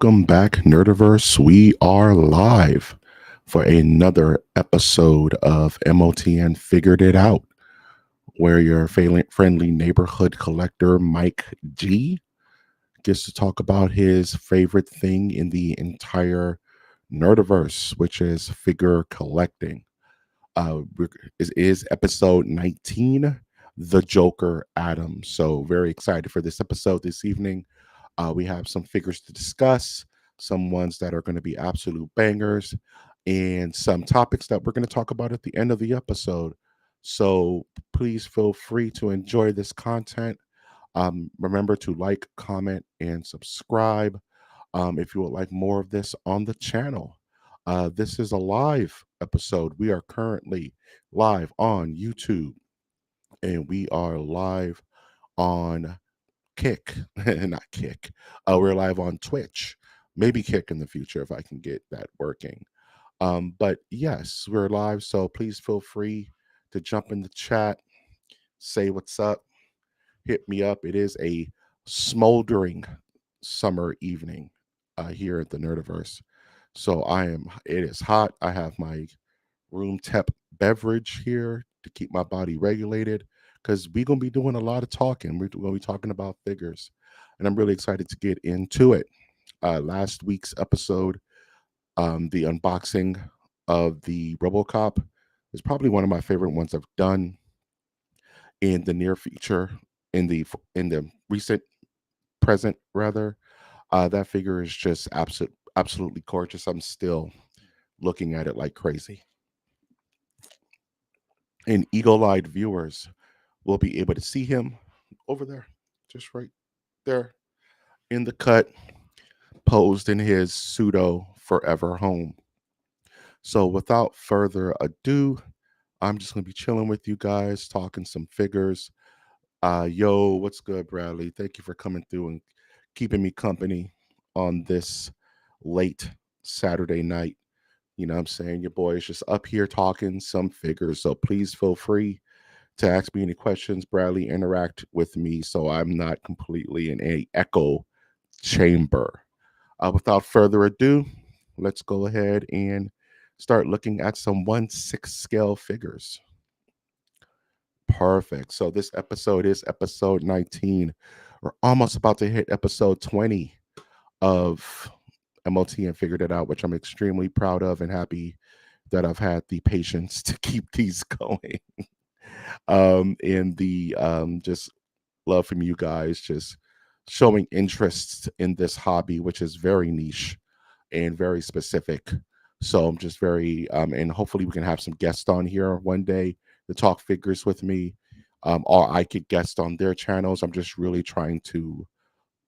Welcome back, Nerdiverse. We are live for another episode of MOTN Figured It Out, where your friendly neighborhood collector, Mike G, gets to talk about his favorite thing in the entire Nerdiverse, which is figure collecting. It is episode 19, The Joker Addams. So, very excited for this episode this evening. We have some figures to discuss, some ones that are going to be absolute bangers, and some topics that we're going to talk about at the end of the episode. So please feel free to enjoy this content. Remember to like, comment, and subscribe if you would like more of this on the channel. This is a live episode. We are currently live on YouTube, and we are live on Kick, not Kick. We're live on Twitch, maybe Kick in the future if I can get that working. But yes, we're live, so please feel free to jump in the chat, say what's up, hit me up. It is a smoldering summer evening here at the Nerdiverse. So it is hot. I have my room temp beverage here to keep my body regulated because we're going to be doing a lot of talking. We're going to be talking about figures, and I'm really excited to get into it. Last week's episode, the unboxing of the RoboCop is probably one of my favorite ones I've done in the near future, in the recent present rather. That figure is just absolutely gorgeous. I'm still looking at it like crazy. And eagle-eyed viewers will be able to see him over there, just right there in the cut, posed in his pseudo forever home. So without further ado, I'm just gonna be chilling with you guys, talking some figures. Yo, what's good, Bradley? Thank you for coming through and keeping me company on this late Saturday night. You know what I'm saying? Your boy is just up here talking some figures. So please feel free to ask me any questions. Bradley, interact with me so I'm not completely in a echo chamber. Without further ado, let's go ahead and start looking at some 1/6 scale figures. Perfect. So this episode is episode 19. We're almost about to hit episode 20 of MOTN Figured It Out, which I'm extremely proud of and happy that I've had the patience to keep these going. And the just love from you guys, just showing interest in this hobby, which is very niche and very specific. So I'm just very and hopefully we can have some guests on here one day to talk figures with me, or I could guest on their channels. I'm just really trying to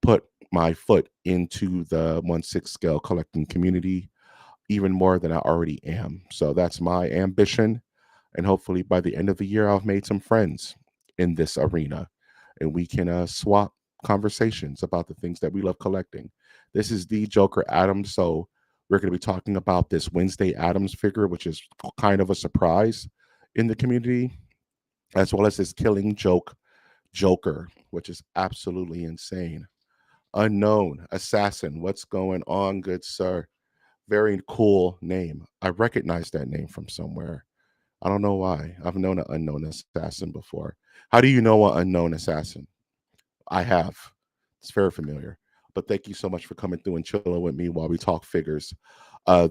put my foot into the 1/6 scale collecting community even more than I already am. So that's my ambition. And hopefully by the end of the year, I've made some friends in this arena and we can swap conversations about the things that we love collecting. This is the Joker Addams. So we're going to be talking about this Wednesday Addams figure, which is kind of a surprise in the community, as well as this Killing Joke Joker, which is absolutely insane. Unknown Assassin, what's going on, good sir? Very cool name. I recognize that name from somewhere. I don't know why. I've known an unknown assassin before. How do you know an unknown assassin? I have. It's very familiar. But thank you so much for coming through and chilling with me while we talk figures.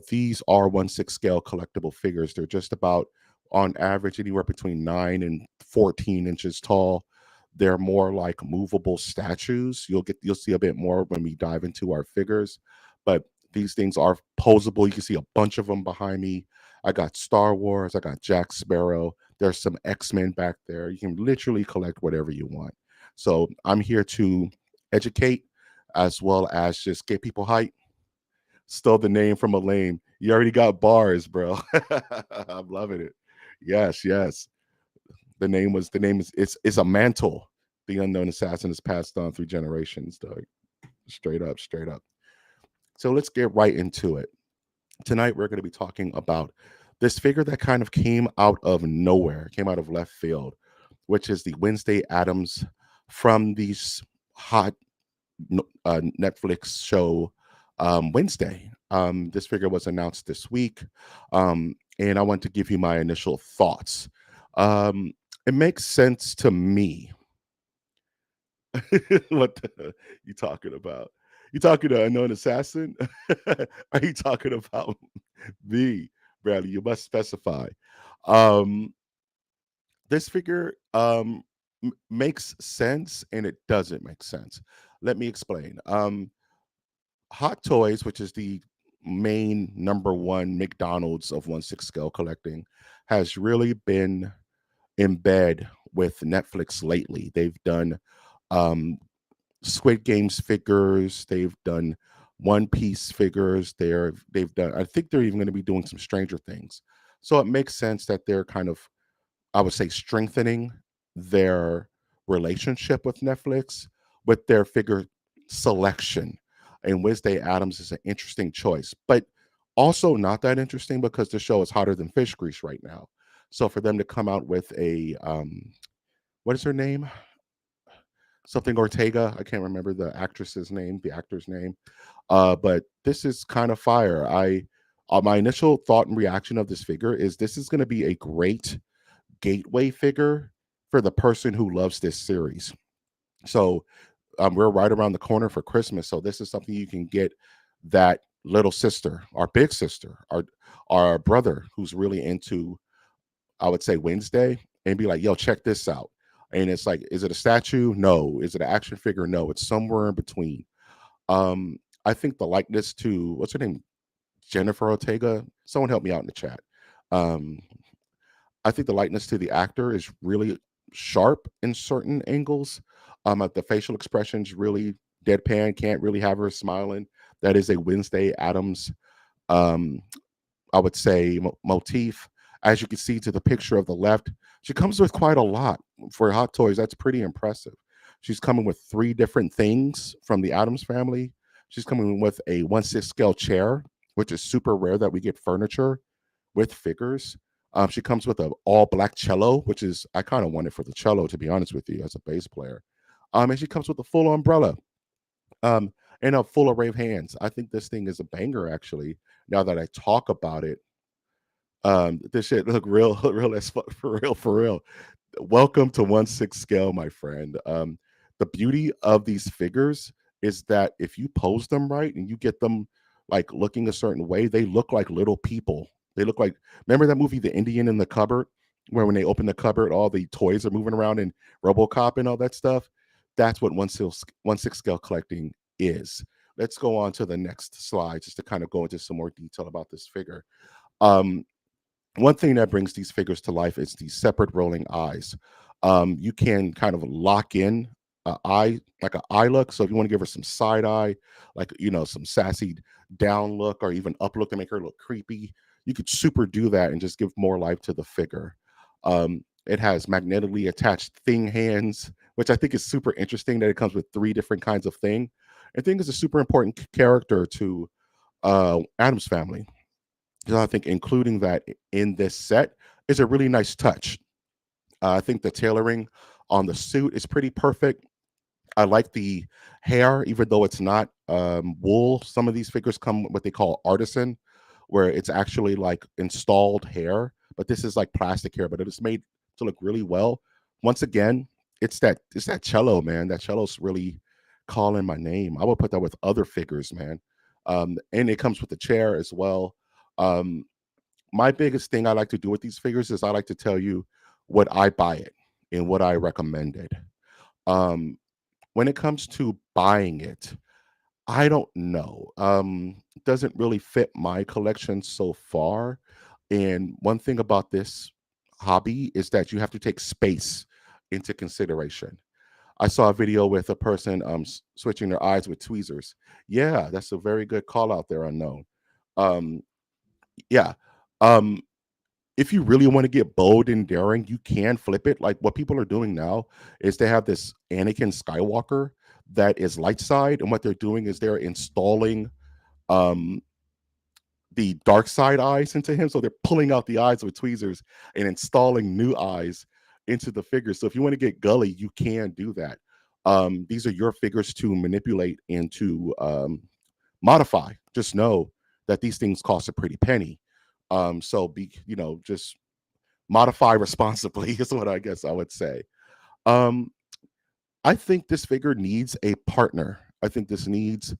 These are 1/6 scale collectible figures. They're just about, on average, anywhere between 9 and 14 inches tall. They're more like movable statues. You'll see a bit more when we dive into our figures. But these things are posable. You can see a bunch of them behind me. I got Star Wars. I got Jack Sparrow. There's some X-Men back there. You can literally collect whatever you want. So I'm here to educate as well as just get people hyped. Stole the name from a lame. You already got bars, bro. I'm loving it. Yes, yes. The name is it's a mantle. The unknown assassin is passed on through generations, dog. Straight up, straight up. So let's get right into it. Tonight we're going to be talking about this figure that kind of came out of nowhere, came out of left field, which is the Wednesday Addams from these hot Netflix show Wednesday. This figure was announced this week, and I want to give you my initial thoughts. It makes sense to me. What you talking about? You talking to unknown assassin? Are you talking about me, Bradley? You must specify. Um, this figure makes sense and it doesn't make sense. Let me explain. Hot Toys, which is the main number one McDonald's of 1/6 scale collecting, has really been in bed with Netflix lately. They've done um, Squid Games figures. They've done One Piece figures. They've done. I think they're even going to be doing some Stranger Things. So it makes sense that they're kind of, I would say, strengthening their relationship with Netflix with their figure selection. And Wednesday Addams is an interesting choice, but also not that interesting because the show is hotter than fish grease right now. So for them to come out with a what is her name? Something Ortega. I can't remember the actress's name, the actor's name. But this is kind of fire. I My initial thought and reaction of this figure is this is going to be a great gateway figure for the person who loves this series. So we're right around the corner for Christmas, so this is something you can get that little sister, our big sister, our brother who's really into, I would say, Wednesday, and be like, "Yo, check this out." And it's like, is it a statue? No. Is it an action figure? No. It's somewhere in between. I think the likeness to what's her name, Jennifer Ortega. Someone help me out in the chat. Um, I think the likeness to the actor is really sharp in certain angles. The facial expressions really deadpan. Can't really have her smiling. That is a Wednesday Addams, um, I would say, motif. As you can see to the picture of the left, she comes with quite a lot for Hot Toys. That's pretty impressive. She's coming with three different things from the Addams family. She's coming with a 1/6 scale chair, which is super rare that we get furniture with figures. She comes with an all black cello, which is I kind of want it for the cello, to be honest with you, as a bass player. And she comes with a full umbrella, um, and a full array of hands. I think this thing is a banger, actually. Now that I talk about it, this shit look real, real as fuck, for real, for real. Welcome to 1/6 scale, my friend. The beauty of these figures is that if you pose them right and you get them like looking a certain way, they look like little people. They look like, remember that movie, The Indian in the Cupboard, where when they open the cupboard, all the toys are moving around and RoboCop and all that stuff. That's what 1/6 scale collecting is. Let's go on to the next slide just to kind of go into some more detail about this figure. Um, One thing that brings these figures to life is these separate rolling eyes. You can kind of lock in a eye, like an eye look. So if you want to give her some side eye, like some sassy down look or even up look to make her look creepy, you could super do that and just give more life to the figure. It has magnetically attached thing hands, which I think is super interesting that it comes with three different kinds of thing. I think is a super important character to Adam's family. So I think including that in this set is a really nice touch. I think the tailoring on the suit is pretty perfect. I like the hair, even though it's not wool. Some of these figures come what they call artisan, where it's actually like installed hair, but this is like plastic hair, but it is made to look really well. Once again, it's that cello, man. That cello's really calling my name. I would put that with other figures, man. And it comes with a chair as well. Um, my biggest thing I like to do with these figures is I like to tell you what I buy it and what I recommend it. Um, when it comes to buying it, I don't know. It doesn't really fit my collection so far. And one thing about this hobby is that you have to take space into consideration. I saw a video with a person switching their eyes with tweezers. Yeah, that's a very good call out there, unknown. Um, yeah. Um, if you really want to get bold and daring, you can flip it. Like what people are doing now is they have this Anakin Skywalker that is light side, and what they're doing is they're installing um the dark side eyes into him. So they're pulling out the eyes with tweezers and installing new eyes into the figure. So if you want to get gully, you can do that. These are your figures to manipulate and to modify. Just know that these things cost a pretty penny. So be, just modify responsibly is what I guess I would say. Um, I think this figure needs a partner. I think this needs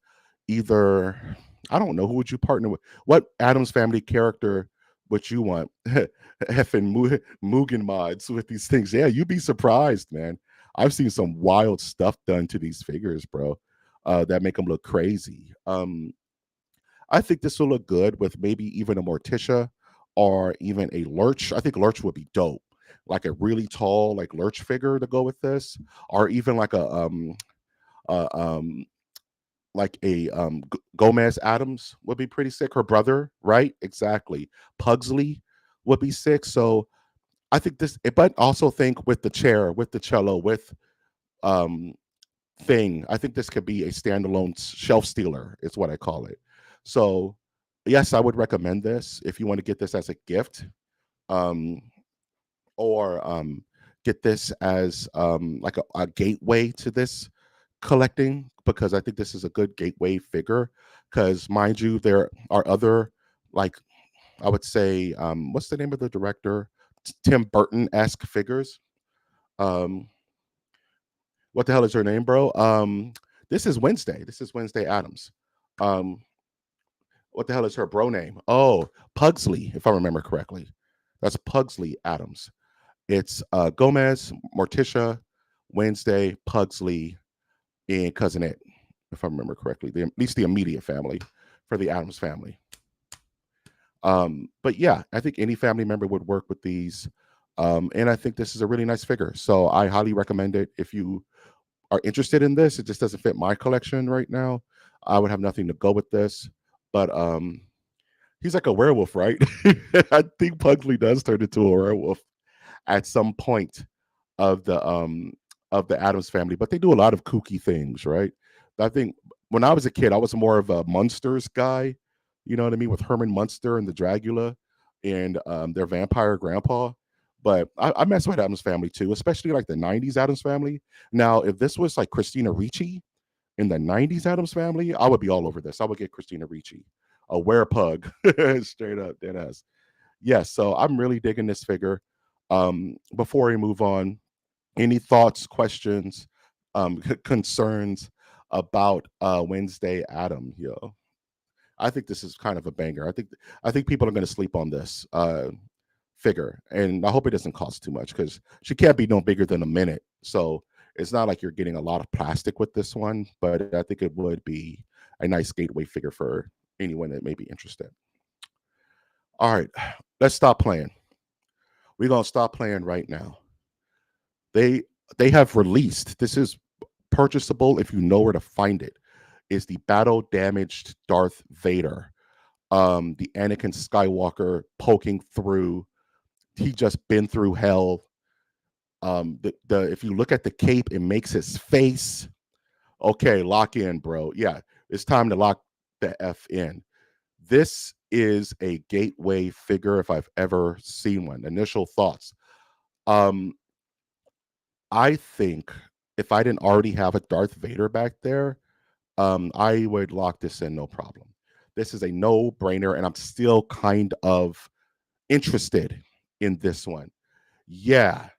either, I don't know, who would you partner with? What Adams Family character would you want? Effing Mugen mods with these things. Yeah, you'd be surprised, man. I've seen some wild stuff done to these figures, bro, that make them look crazy. I think this will look good with maybe even a Morticia or even a Lurch. I think Lurch would be dope. Like a really tall, like Lurch figure to go with this, or even like uh, um, Gomez Addams would be pretty sick. Her brother, right? Exactly. Pugsley would be sick. So I think this, but also think with the chair, with the cello, with um thing. I think this could be a standalone shelf stealer, is what I call it. So, yes, I would recommend this if you want to get this as a gift, um, or get this as like a gateway to this collecting, because I think this is a good gateway figure. Because, mind you, there are other, like, I would say, what's the name of the director? Tim Burton esque figures. Um, what the hell is her name, bro? This is Wednesday. This is Wednesday Addams. Um, what the hell is her bro name? Oh, Pugsley, if I remember correctly. That's Pugsley Addams. It's Gomez, Morticia, Wednesday, Pugsley, and Cousin Ed, if I remember correctly. At least the immediate family for the Addams family. But yeah, I think any family member would work with these. And I think this is a really nice figure. So I highly recommend it if you are interested in this. It just doesn't fit my collection right now. I would have nothing to go with this. But he's like a werewolf, right? I think Pugsley does turn into a werewolf at some point of the Addams family, but they do a lot of kooky things, right? I think when I was a kid, I was more of a Munsters guy, you know what I mean, with Herman Munster and the Dracula and their vampire grandpa. But I mess with Addams family too, especially like the '90s Addams family. Now, if this was like Christina Ricci in the '90s Addams family, I would be all over this. I would get Christina Ricci, a werepug, straight up, dead ass. Yes, so I'm really digging this figure. Before we move on, any thoughts, questions, concerns about Wednesday Adam? Yo, I think this is kind of a banger. I think people are going to sleep on this figure, and I hope it doesn't cost too much because she can't be no bigger than a minute. So it's not like you're getting a lot of plastic with this one, but I think it would be a nice gateway figure for anyone that may be interested. All right, let's stop playing. We're gonna stop playing right now. They they have released. This is purchasable if you know where to find it. Is the battle damaged Darth Vader, the Anakin Skywalker poking through. He just been through hell. The if you look at the cape, it makes his face. Okay, lock in, bro. Yeah, it's time to lock the f in. This is a gateway figure if I've ever seen one. Initial thoughts. Um, I think if I didn't already have a Darth Vader back there, I would lock this in no problem. This is a no brainer, and I'm still kind of interested in this one. Yeah,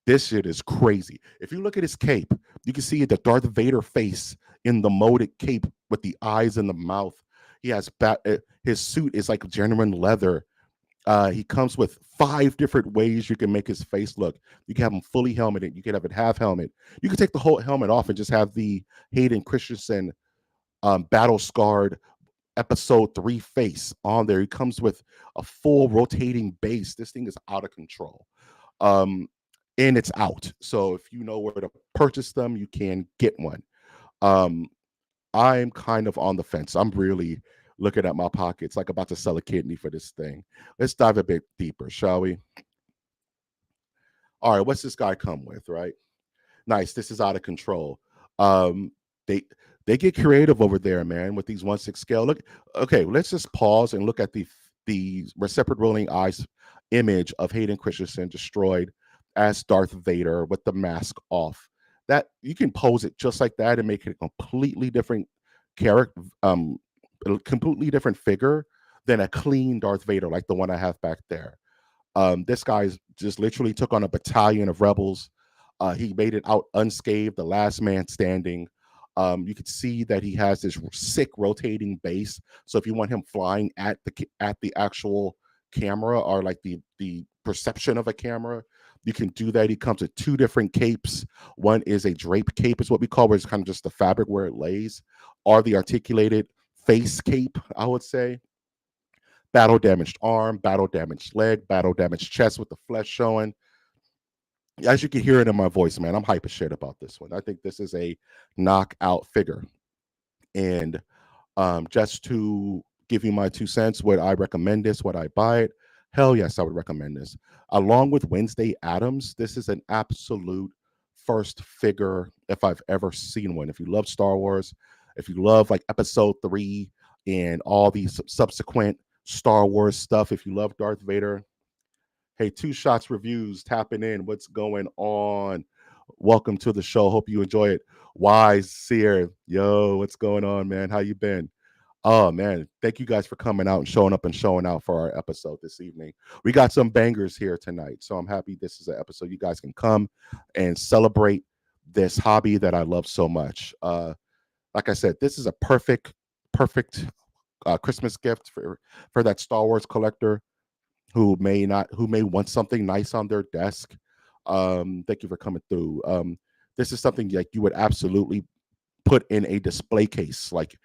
this shit is crazy. If you look at his cape, you can see the Darth Vader face in the molded cape with the eyes and the mouth. He has his suit is like genuine leather. He comes with 5 different ways you can make his face look. You can have him fully helmeted. You can have it half helmet. You can take the whole helmet off and just have the Hayden Christensen battle scarred episode 3 face on there. He comes with a full rotating base. This thing is out of control. Um, and it's out. So if you know where to purchase them, you can get one. Um, I'm kind of on the fence. I'm really looking at my pockets, like about to sell a kidney for this thing. Let's dive a bit deeper, shall we? All right, what's this guy come with, right? Nice. This is out of control. Um, they they get creative over there, man, with these 1/6 scale. Look, okay, let's just pause and look at the separate rolling eyes image of Hayden Christensen destroyed as Darth Vader with the mask off. That you can pose it just like that and make it a completely different character, a completely different figure than a clean Darth Vader like the one I have back there. This guy's just literally took on a battalion of rebels. He made it out unscathed, the last man standing. You could see that he has this sick rotating base. So if you want him flying at the actual camera, or like the perception of a camera, you can do that. He comes with two different capes. One is a drape cape, is what we call, where it's kind of just the fabric where it lays, or the articulated face cape, I would say. Battle damaged arm, battle damaged leg, battle damaged chest with the flesh showing. As you can hear it in my voice, man, I'm hype as shit about this one. I think this is a knockout figure. And just to give you my 2 cents, would I recommend this? Would I buy it? Hell yes, I would recommend this. Along with Wednesday Addams, this is an absolute first figure if I've ever seen one. If you love Star Wars, if you love like episode 3 and all these subsequent Star Wars stuff, if you love Darth Vader, hey, Two Shots Reviews tapping in. What's going on? Welcome to the show. Hope you enjoy it. Wise Seer, yo, what's going on, man? How you been? Oh man, thank you guys for coming out and showing out for our episode this evening. We got some bangers here tonight, so I'm happy this is an episode you guys can come and celebrate this hobby that I love so much. Like I said, this is a perfect Christmas gift for that Star Wars collector who may want something nice on their desk. Thank you for coming through. This is something like you would absolutely put in a display case. Like,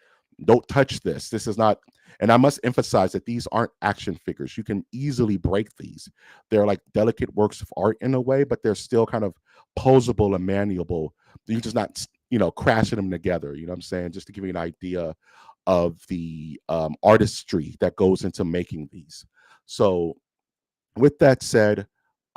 don't touch this. This is not, and I must emphasize that these aren't action figures. You can easily break these. They're like delicate works of art in a way, but they're still kind of posable and manuable. You're just not, crashing them together. You know what I'm saying? Just to give you an idea of the artistry that goes into making these. So, with that said,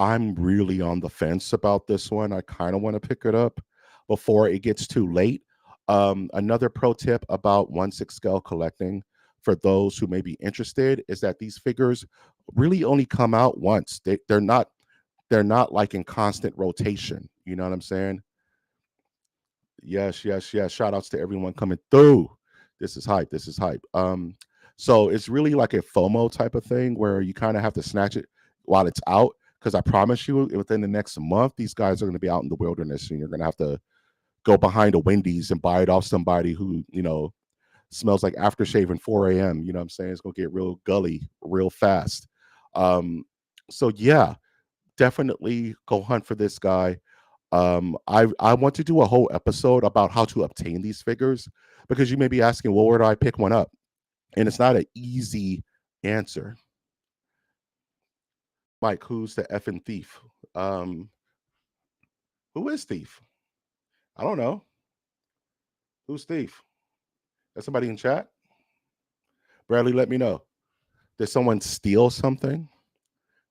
I'm really on the fence about this one. I kind of want to pick it up before it gets too late. Another pro tip about 1/6 scale collecting for those who may be interested is that these figures really only come out once. They're not like in constant rotation. You know what I'm saying? Yes, yes, yes. Shout outs to everyone coming through. This is hype. This is hype. So it's really like a FOMO type of thing where you kind of have to snatch it while it's out. Because I promise you, within the next month, these guys are going to be out in the wilderness, and you're going to have to go behind a Wendy's and buy it off somebody who, smells like aftershave at 4 a.m. You know what I'm saying? It's going to get real gully real fast. So yeah, definitely go hunt for this guy. I want to do a whole episode about how to obtain these figures, because you may be asking, well, where do I pick one up? And it's not an easy answer. Mike, who's the effing thief? Who is thief? I don't know. Who's thief? Is somebody in chat? Bradley, let me know. Did someone steal something?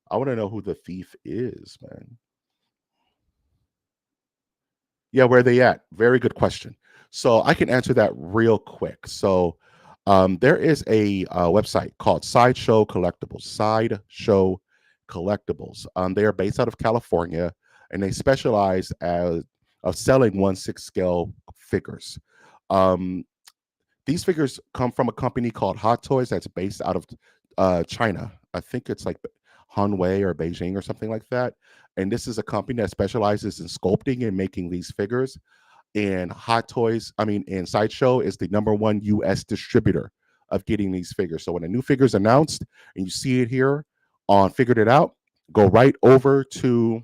I want to know who the thief is, man. Yeah, where are they at? Very good question. So I can answer that real quick. So there is a website called Sideshow Collectibles. Sideshow Collectibles. They are based out of California, and they specialize of selling 1/6 scale figures. Um, these figures come from a company called Hot Toys that's based out of China. I think it's like Hanwei or Beijing or something like that. And this is a company that specializes in sculpting and making these figures. And and Sideshow is the #1 US distributor of getting these figures. So when a new figure is announced and you see it here on Figured It Out, go right over to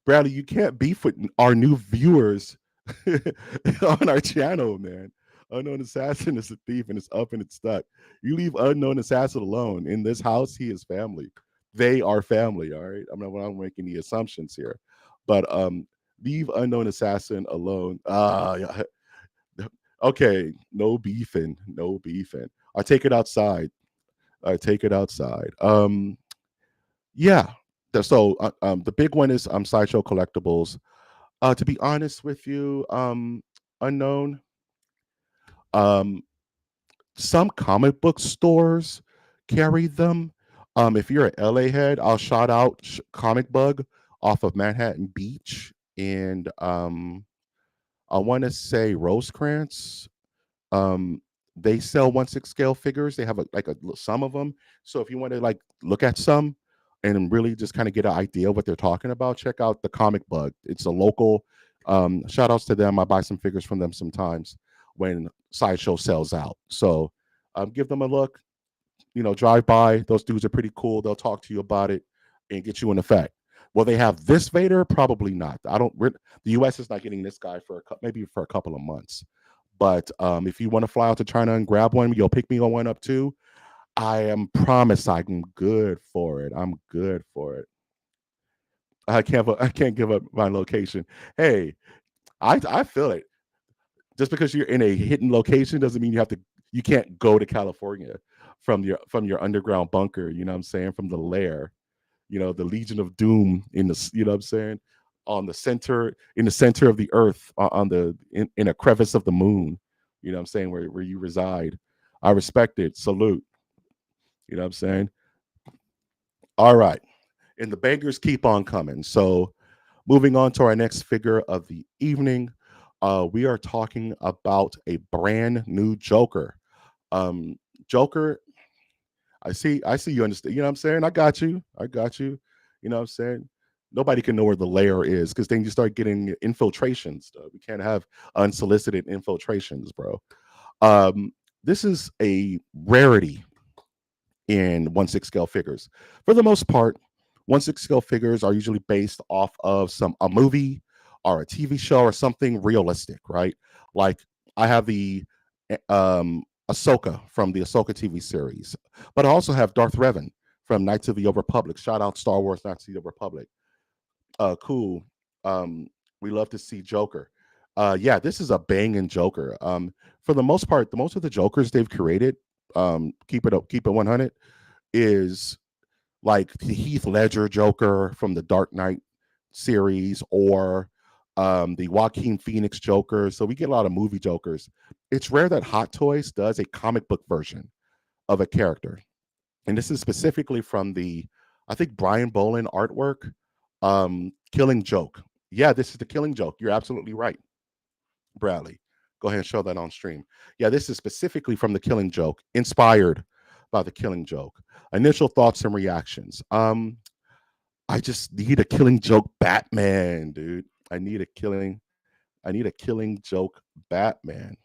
Bradley. You can't beef with our new viewers on our channel, man. Unknown Assassin is a thief and it's up and it's stuck. You leave Unknown Assassin alone. In this house, he is family. They are family, all right? I'm not making any assumptions here. But leave Unknown Assassin alone. Yeah. Okay, no beefing, no beefing. I take it outside. I take it outside. Yeah. So the big one is Sideshow Collectibles. To be honest with you, Unknown, um, some comic book stores carry them. If you're an LA head, I'll shout out Comic Bug off of Manhattan Beach, and I want to say Rosecrans. Um, they sell 1/6 scale figures. They have some of them. So if you want to like look at some and really just kind of get an idea of what they're talking about, check out the Comic Bug. It's a local. Shout outs to them. I buy some figures from them sometimes when Sideshow sells out. So give them a look. Drive by. Those dudes are pretty cool. They'll talk to you about it and get you in effect. Will they have this Vader? Probably not. I don't. The U.S. is not getting this guy for maybe for a couple of months. But if you want to fly out to China and grab one, you'll pick me one up too. I am promised I'm good for it. I'm good for it. I can't give up my location. Hey, I feel it. Just because you're in a hidden location doesn't mean you can't go to California from your underground bunker, you know what I'm saying, from the lair, the Legion of Doom you know what I'm saying, in the center of the earth, in a crevice of the moon, you know what I'm saying, where you reside. I respect it. Salute. You know what I'm saying? All right. And the bangers keep on coming. So moving on to our next figure of the evening, we are talking about a brand new Joker. Joker, I see you understand. You know what I'm saying? I got you. I got you. You know what I'm saying? Nobody can know where the layer is because then you start getting infiltrations. We can't have unsolicited infiltrations, bro. Um, this is a rarity in 1/6 scale figures. For the most part, 1/6 scale figures are usually based off of a movie or a TV show or something realistic, right? Like I have the Ahsoka from the Ahsoka TV series, but I also have Darth Revan from Knights of the Old Republic. Shout out Star Wars Knights of the Old Republic. Cool. Um, we love to see Joker. Yeah, this is a banging Joker. For the most part, the most of the Jokers they've created, keep it 100, is like the Heath Ledger Joker from the Dark Knight series, or the Joaquin Phoenix Joker. So we get a lot of movie Jokers. It's rare that Hot Toys does a comic book version of a character, and this is specifically from I think Brian Boland artwork, Killing Joke. Yeah, this is the Killing Joke. You're absolutely right, Bradley. Go ahead and show that on stream. Yeah, this is specifically from the Killing Joke, inspired by the Killing Joke. Initial thoughts and reactions. I just need a Killing Joke Batman, dude. I need a Killing Joke Batman.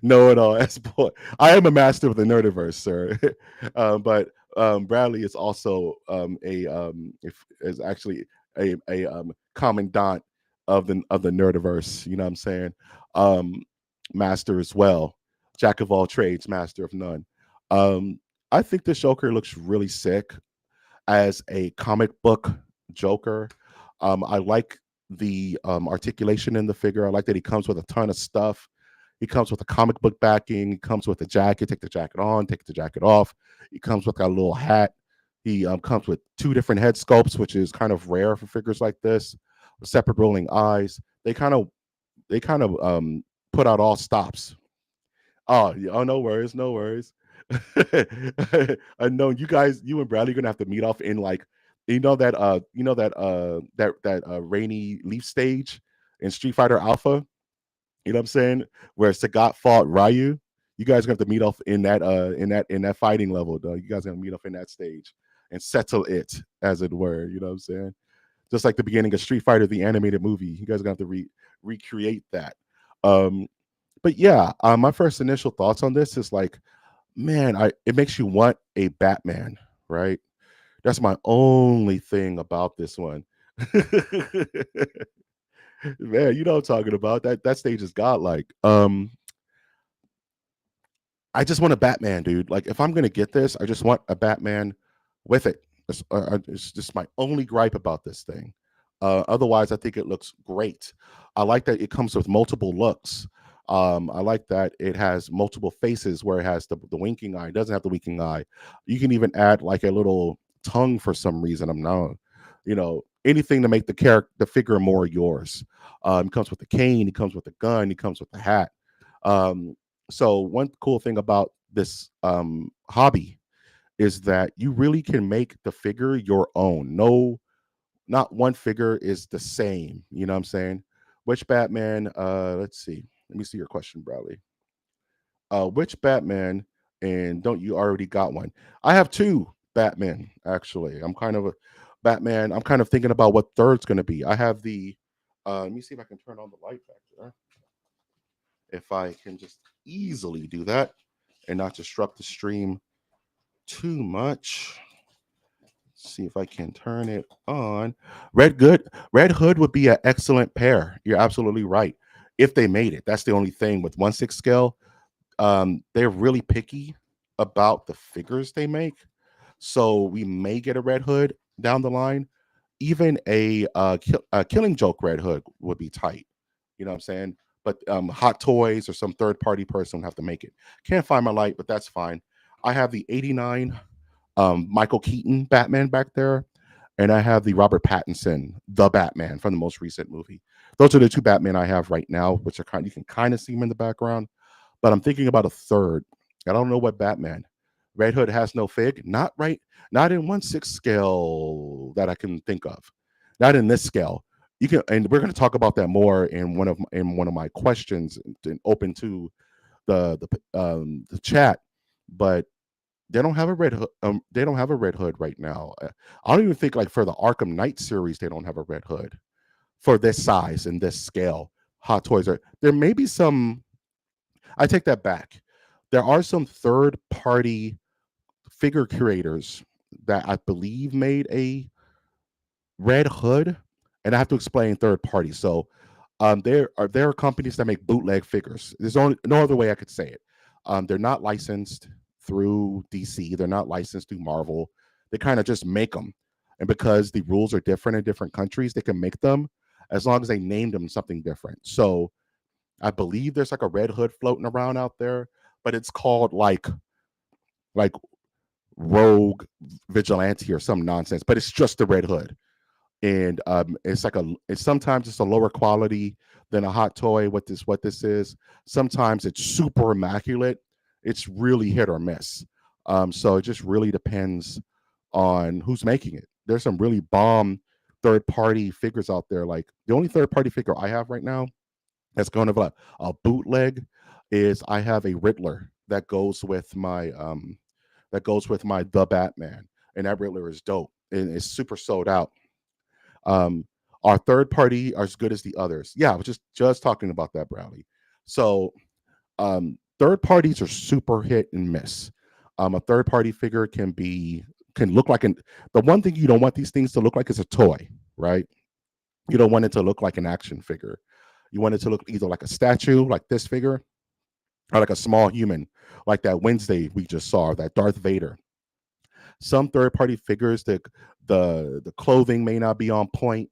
No, at all. That's boy. I am a master of the nerdiverse, sir. But Bradley is also is actually a commandant of the nerdiverse. You know what I'm saying? Um, Master as well, jack of all trades, master of none. Um, I think this Joker looks really sick as a comic book Joker. I like the articulation in the figure. I like that he comes with a ton of stuff. He comes with a comic book backing. He comes with a jacket. Take the jacket on, take the jacket off. He comes with a little hat. He comes with two different head sculpts, which is kind of rare for figures like this. Separate rolling eyes. They kind of put out all stops. Oh, yeah, oh, no worries, no worries. I know you guys, you and Bradley are gonna have to meet off in like, that rainy leaf stage in Street Fighter Alpha. You know what I'm saying? Where Sagat fought Ryu. You guys are gonna have to meet off in that fighting level, though. You guys are gonna meet off in that stage and settle it, as it were. You know what I'm saying? Just like the beginning of Street Fighter, the animated movie. You guys are gonna have to recreate that. Um, but yeah, my first initial thoughts on this is like, man, it makes you want a Batman, right? That's my only thing about this one. Man, you know what I'm talking about. That stage is godlike. I just want a Batman, dude. Like, if I'm gonna get this, I just want a Batman with it. It's just my only gripe about this thing. Otherwise, I think it looks great. I like that it comes with multiple looks. I like that it has multiple faces where it has the winking eye. It doesn't have the winking eye. You can even add like a little tongue for some reason. I'm not, anything to make the figure more yours. It comes with the cane. It comes with the gun. It comes with the hat. Um, so one cool thing about this hobby is that you really can make the figure your own. No, not one figure is the same. You know what I'm saying? Which Batman? Let's see. Let me see your question, Bradley. Which Batman? And don't you already got one? I have two Batman actually. I'm kind of a Batman. I'm kind of thinking about what third's going to be. I have the. Let me see if I can turn on the light back there. If I can just easily do that and not disrupt the stream too much. See if I can turn it on. Red Hood would be an excellent pair. You're absolutely right. If they made it, that's the only thing with 1/6 scale. They're really picky about the figures they make. So we may get a Red Hood down the line. Even a Killing Joke Red Hood would be tight. You know what I'm saying? But Hot Toys or some third party person would have to make it. Can't find my light, but that's fine. I have the 89 Michael Keaton Batman back there, and I have the Robert Pattinson, the Batman from the most recent movie. Those are the two Batman I have right now, which are you can kind of see them in the background. But I'm thinking about a third. I don't know what Batman. Red Hood has no fig. Not right. Not in 1/6 scale that I can think of. Not in this scale. You can, and we're going to talk about that more in one of my questions and open to the chat. But they don't have a red hood. They don't have a red hood right now. I don't even think like for the Arkham Knight series they don't have a red hood for this size and this scale. Hot Toys are there. May be some. I take that back. There are some third party figure curators that I believe made a red hood, and I have to explain third party. So there are companies that make bootleg figures. There's only no other way I could say it. They're not licensed through DC. They're not licensed through Marvel. They kind of just make them, and because the rules are different in different countries, they can make them as long as they named them something different. So I believe there's like a red hood floating around out there, but it's called like Rogue Vigilante or some nonsense. But it's just the red hood, and it's like it's sometimes it's a lower quality than a hot toy. What this is. Sometimes it's super immaculate. It's really hit or miss. So it just really depends on who's making it. There's some really bomb third party figures out there. Like the only third party figure I have right now that's kind of a bootleg is I have a Riddler that goes with my The Batman, and that Riddler is dope and it's super sold out. Um, our third party are as good as the others. Yeah, I was just talking about that, Brownie. So third parties are super hit and miss. A third party figure can look like the one thing you don't want these things to look like is a toy, right? You don't want it to look like an action figure. You want it to look either like a statue, like this figure, or like a small human, like that Wednesday we just saw, that Darth Vader. Some third party figures, the clothing may not be on point.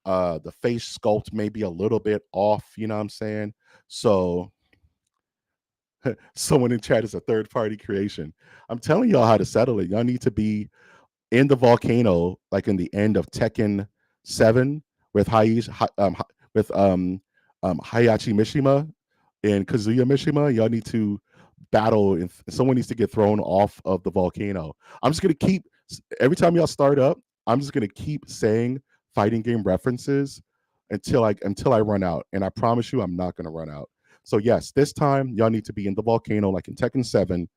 The face sculpt may be a little bit off. You know what I'm saying? So someone in chat is a third party creation. I'm telling y'all how to settle it. Y'all need to be in the volcano, like in the end of Tekken 7 with Hayachi Mishima and Kazuya Mishima. Y'all need to battle, and someone needs to get thrown off of the volcano. I'm just gonna keep every time y'all start up. I'm just gonna keep saying fighting game references until I run out, and I promise you, I'm not gonna run out. So yes, this time y'all need to be in the volcano, like in Tekken 7,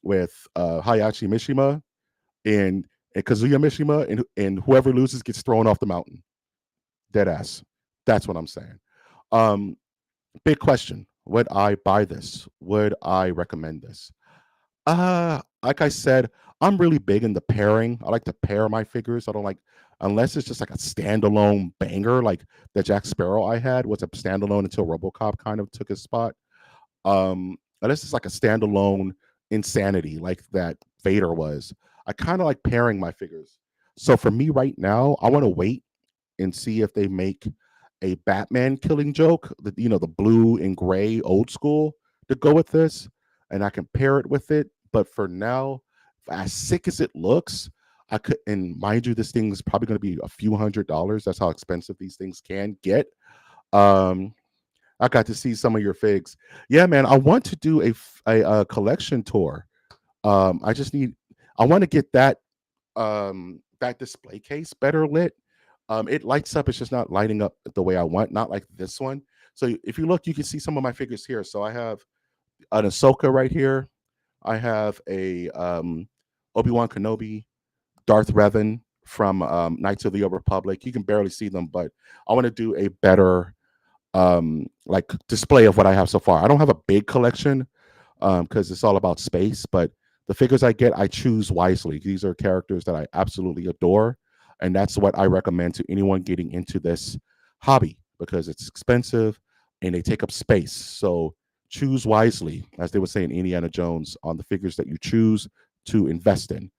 with Hayachi Mishima and Kazuya Mishima, and whoever loses gets thrown off the mountain. Dead ass. That's what I'm saying. Um, Big question. Would I buy this? Would I recommend this? Like I said, I'm really big in the pairing. I like to pair my figures. I don't like unless it's just like a standalone banger, like the Jack Sparrow I had was a standalone until RoboCop kind of took his spot. Unless it's like a standalone insanity like that Vader was. I kind of like pairing my figures. So for me right now, I want to wait and see if they make a Batman Killing Joke, the blue and gray old school to go with this, and I can pair it with it. But for now, as sick as it looks, I could, and mind you, this thing's probably going to be a few $100s. That's how expensive these things can get. Um, I got to see some of your figs. Yeah, man, I want to do a collection tour. I want to get that display case better lit. It lights up. It's just not lighting up the way I want. Not like this one. So if you look, you can see some of my figures here. So I have an Ahsoka right here. I have a Obi-Wan Kenobi, Darth Revan from Knights of the Old Republic. You can barely see them, but I want to do a better like display of what I have so far. I don't have a big collection because it's all about space, but the figures I get, I choose wisely. These are characters that I absolutely adore, and that's what I recommend to anyone getting into this hobby because it's expensive and they take up space. So choose wisely, as they would say in Indiana Jones, on the figures that you choose to invest in.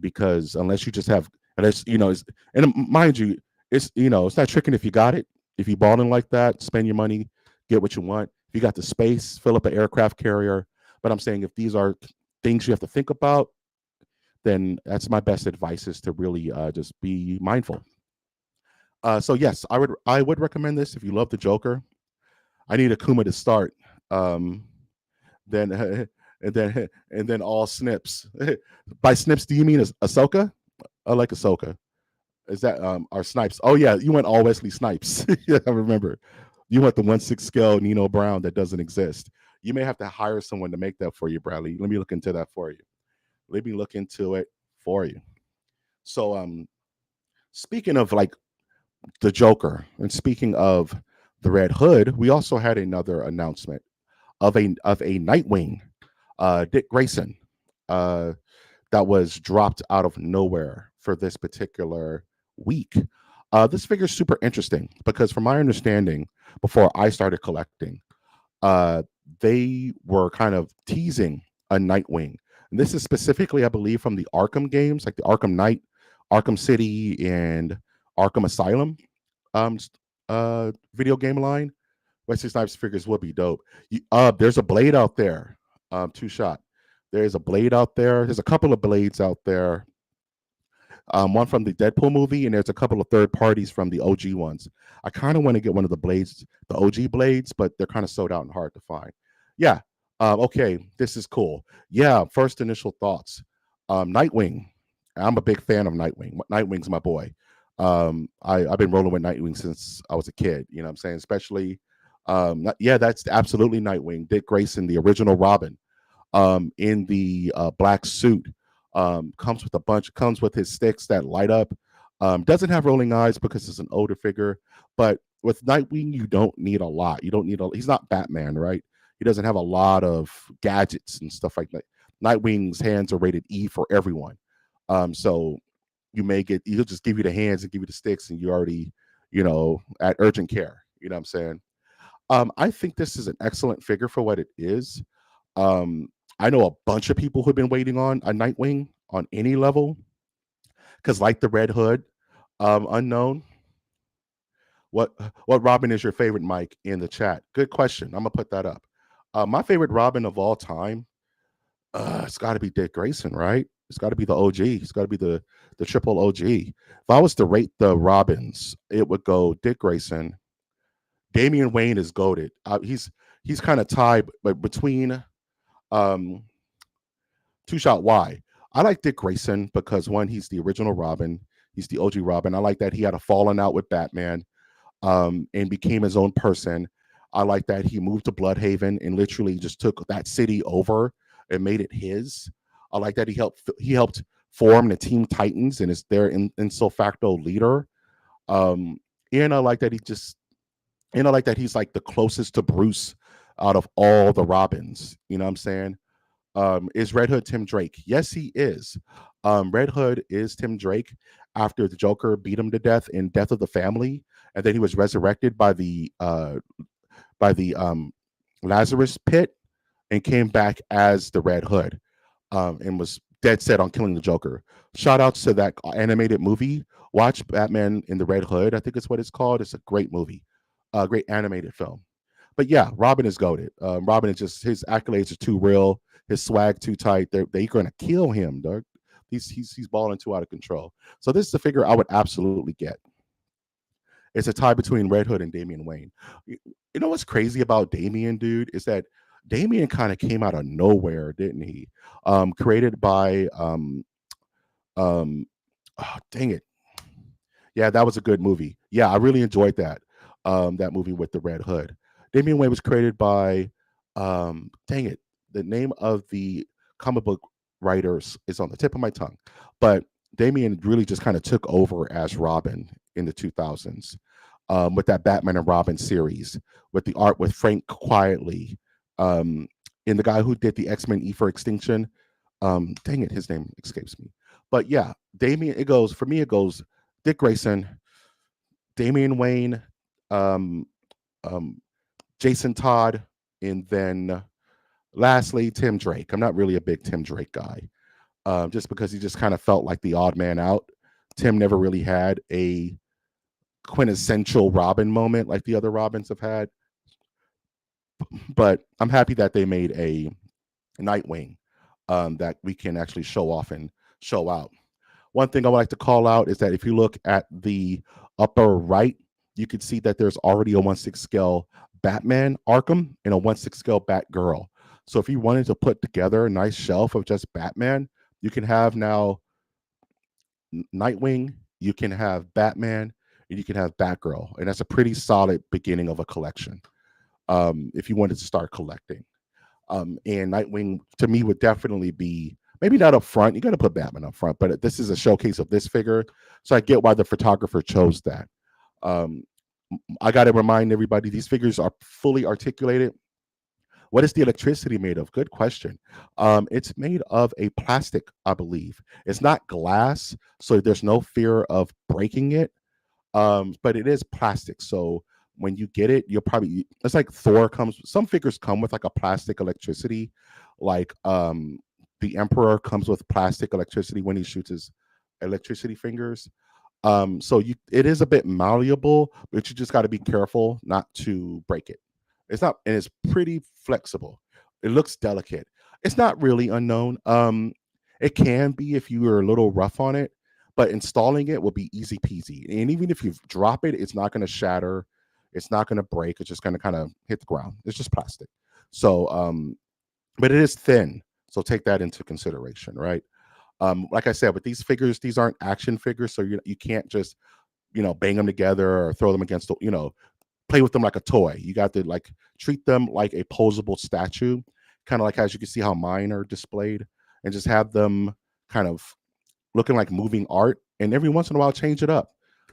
Because unless you just have, unless and mind you, it's not tricking if you got it. If you balling like that, spend your money, get what you want. If you got the space, fill up an aircraft carrier. But I'm saying if these are things you have to think about, then that's my best advice is to really just be mindful. So yes, I would recommend this if you love the Joker. I need Akuma to start. Um, then and then all snips. By snips, do you mean Ahsoka? I like Ahsoka. Is that our Snipes? Oh yeah, you went all Wesley Snipes. Yeah, I remember. You went the 1/6 scale Nino Brown that doesn't exist. You may have to hire someone to make that for you, Bradley. Let me look into that for you. Let me look into it for you. So speaking of like the Joker and speaking of the Red Hood, we also had another announcement of a Nightwing, Dick Grayson, uh, that was dropped out of nowhere for this particular week. This figure is super interesting because, from my understanding, before I started collecting, uh, they were kind of teasing a Nightwing. And this is specifically, I believe, from the Arkham games, like the Arkham Knight, Arkham City, and Arkham Asylum um, video game line. Wesley Snipes figures would be dope. There's a blade out there, two shot. There's a blade out there. There's a couple of blades out there. One from the Deadpool movie, and there's a couple of third parties from the OG ones. I kind of want to get one of the blades, the OG blades, but they're kind of sold out and hard to find. Yeah. Okay, this is cool. Yeah. First initial thoughts. Nightwing. I'm a big fan of Nightwing. Nightwing's my boy. I've been rolling with Nightwing since I was a kid. You know what I'm saying? Especially, yeah, that's absolutely Nightwing. Dick Grayson, the original Robin, in the black suit. Comes with his sticks that light up. Doesn't have rolling eyes because it's an older figure, but with Nightwing, you don't need a lot. You don't need he's not Batman, right? He doesn't have a lot of gadgets and stuff like that. Nightwing's hands are rated E for everyone. So he'll just give you the hands and give you the sticks, and you already, at urgent care. You know what I'm saying? I think this is an excellent figure for what it is. Um, I know a bunch of people who've been waiting on a Nightwing on any level because, like the Red Hood, unknown. What what Robin is your favorite, Mike? In the chat. Good question. I'm gonna put that up. My favorite Robin of all time. It's got to be Dick Grayson, right? It's got to be the OG. It's got to be the triple OG. If I was to rate the Robins, it would go Dick Grayson. Damian Wayne is goaded. He's kind of tied, but between um two shot why. I like Dick Grayson because one, he's the original Robin. He's the OG Robin. I like that he had a falling out with Batman, and became his own person. I like that he moved to Bloodhaven and literally just took that city over and made it his. I like that he helped form the Team Titans and is their in so facto leader. Um, and I like that he's like the closest to Bruce out of all the Robins. You know what I'm saying? Is Red Hood Tim Drake? Yes, he is. Red Hood is Tim Drake after the Joker beat him to death in Death of the Family, and then he was resurrected by the Lazarus pit and came back as the Red Hood, and was dead set on killing the Joker. Shout outs to that animated movie. Watch Batman in the Red Hood. I think it's what it's called. It's a great movie, a great animated film. But yeah, Robin is goaded. Robin is just his accolades are too real. His swag too tight. They're going to kill him, dog. He's balling too out of control. So this is a figure I would absolutely get. It's a tie between Red Hood and Damian Wayne. You know what's crazy about Damian, dude, is that Damian kind of came out of nowhere, didn't he? Created by oh, dang it. Yeah, that was a good movie. Yeah, I really enjoyed that. That movie with the Red Hood. Damian Wayne was created by, dang it, the name of the comic book writers is on the tip of my tongue, but Damian really just kind of took over as Robin in the 2000s, with that Batman and Robin series, with the art with Frank Quietly, um, and the guy who did the X Men E for Extinction. Dang it, his name escapes me. But yeah, Damian. It goes for me. It goes Dick Grayson, Damian Wayne, um, um, Jason Todd, and then lastly Tim Drake. I'm not really a big Tim Drake guy, just because he just kind of felt like the odd man out. Tim never really had a quintessential Robin moment like the other Robins have had. But I'm happy that they made a Nightwing, that we can actually show off and show out. One thing I would like to call out is that if you look at the upper right, you can see that there's already a 1/6 scale Batman Arkham and a 1/6 scale Batgirl. So if you wanted to put together a nice shelf of just Batman, you can have now Nightwing, you can have Batman, and you can have Batgirl. And that's a pretty solid beginning of a collection, if you wanted to start collecting. And Nightwing to me would definitely be maybe not up front. You got to put Batman up front, but this is a showcase of this figure, so I get why the photographer chose that. Um, I got to remind everybody these figures are fully articulated. What is the electricity made of? Good question. It's made of a plastic, I believe. It's not glass, so there's no fear of breaking it, but it is plastic. So when you get it, you'll probably it's like Thor comes. Some figures come with like a plastic electricity, like the Emperor comes with plastic electricity when he shoots his electricity fingers. So you it is a bit malleable, but you just got to be careful not to break it. It's not, and it's pretty flexible. It looks delicate. It's not really unknown. It can be if you are a little rough on it, but installing it will be easy peasy. And even if you drop it, it's not going to shatter. It's not going to break. It's just going to kind of hit the ground. It's just plastic. So, but it is thin. So take that into consideration, right? Like I said, with these figures, these aren't action figures, so you can't just bang them together or throw them against play with them like a toy. You got to like treat them like a posable statue, kind of like as you can see how mine are displayed, and just have them kind of looking like moving art. And every once in a while, change it up.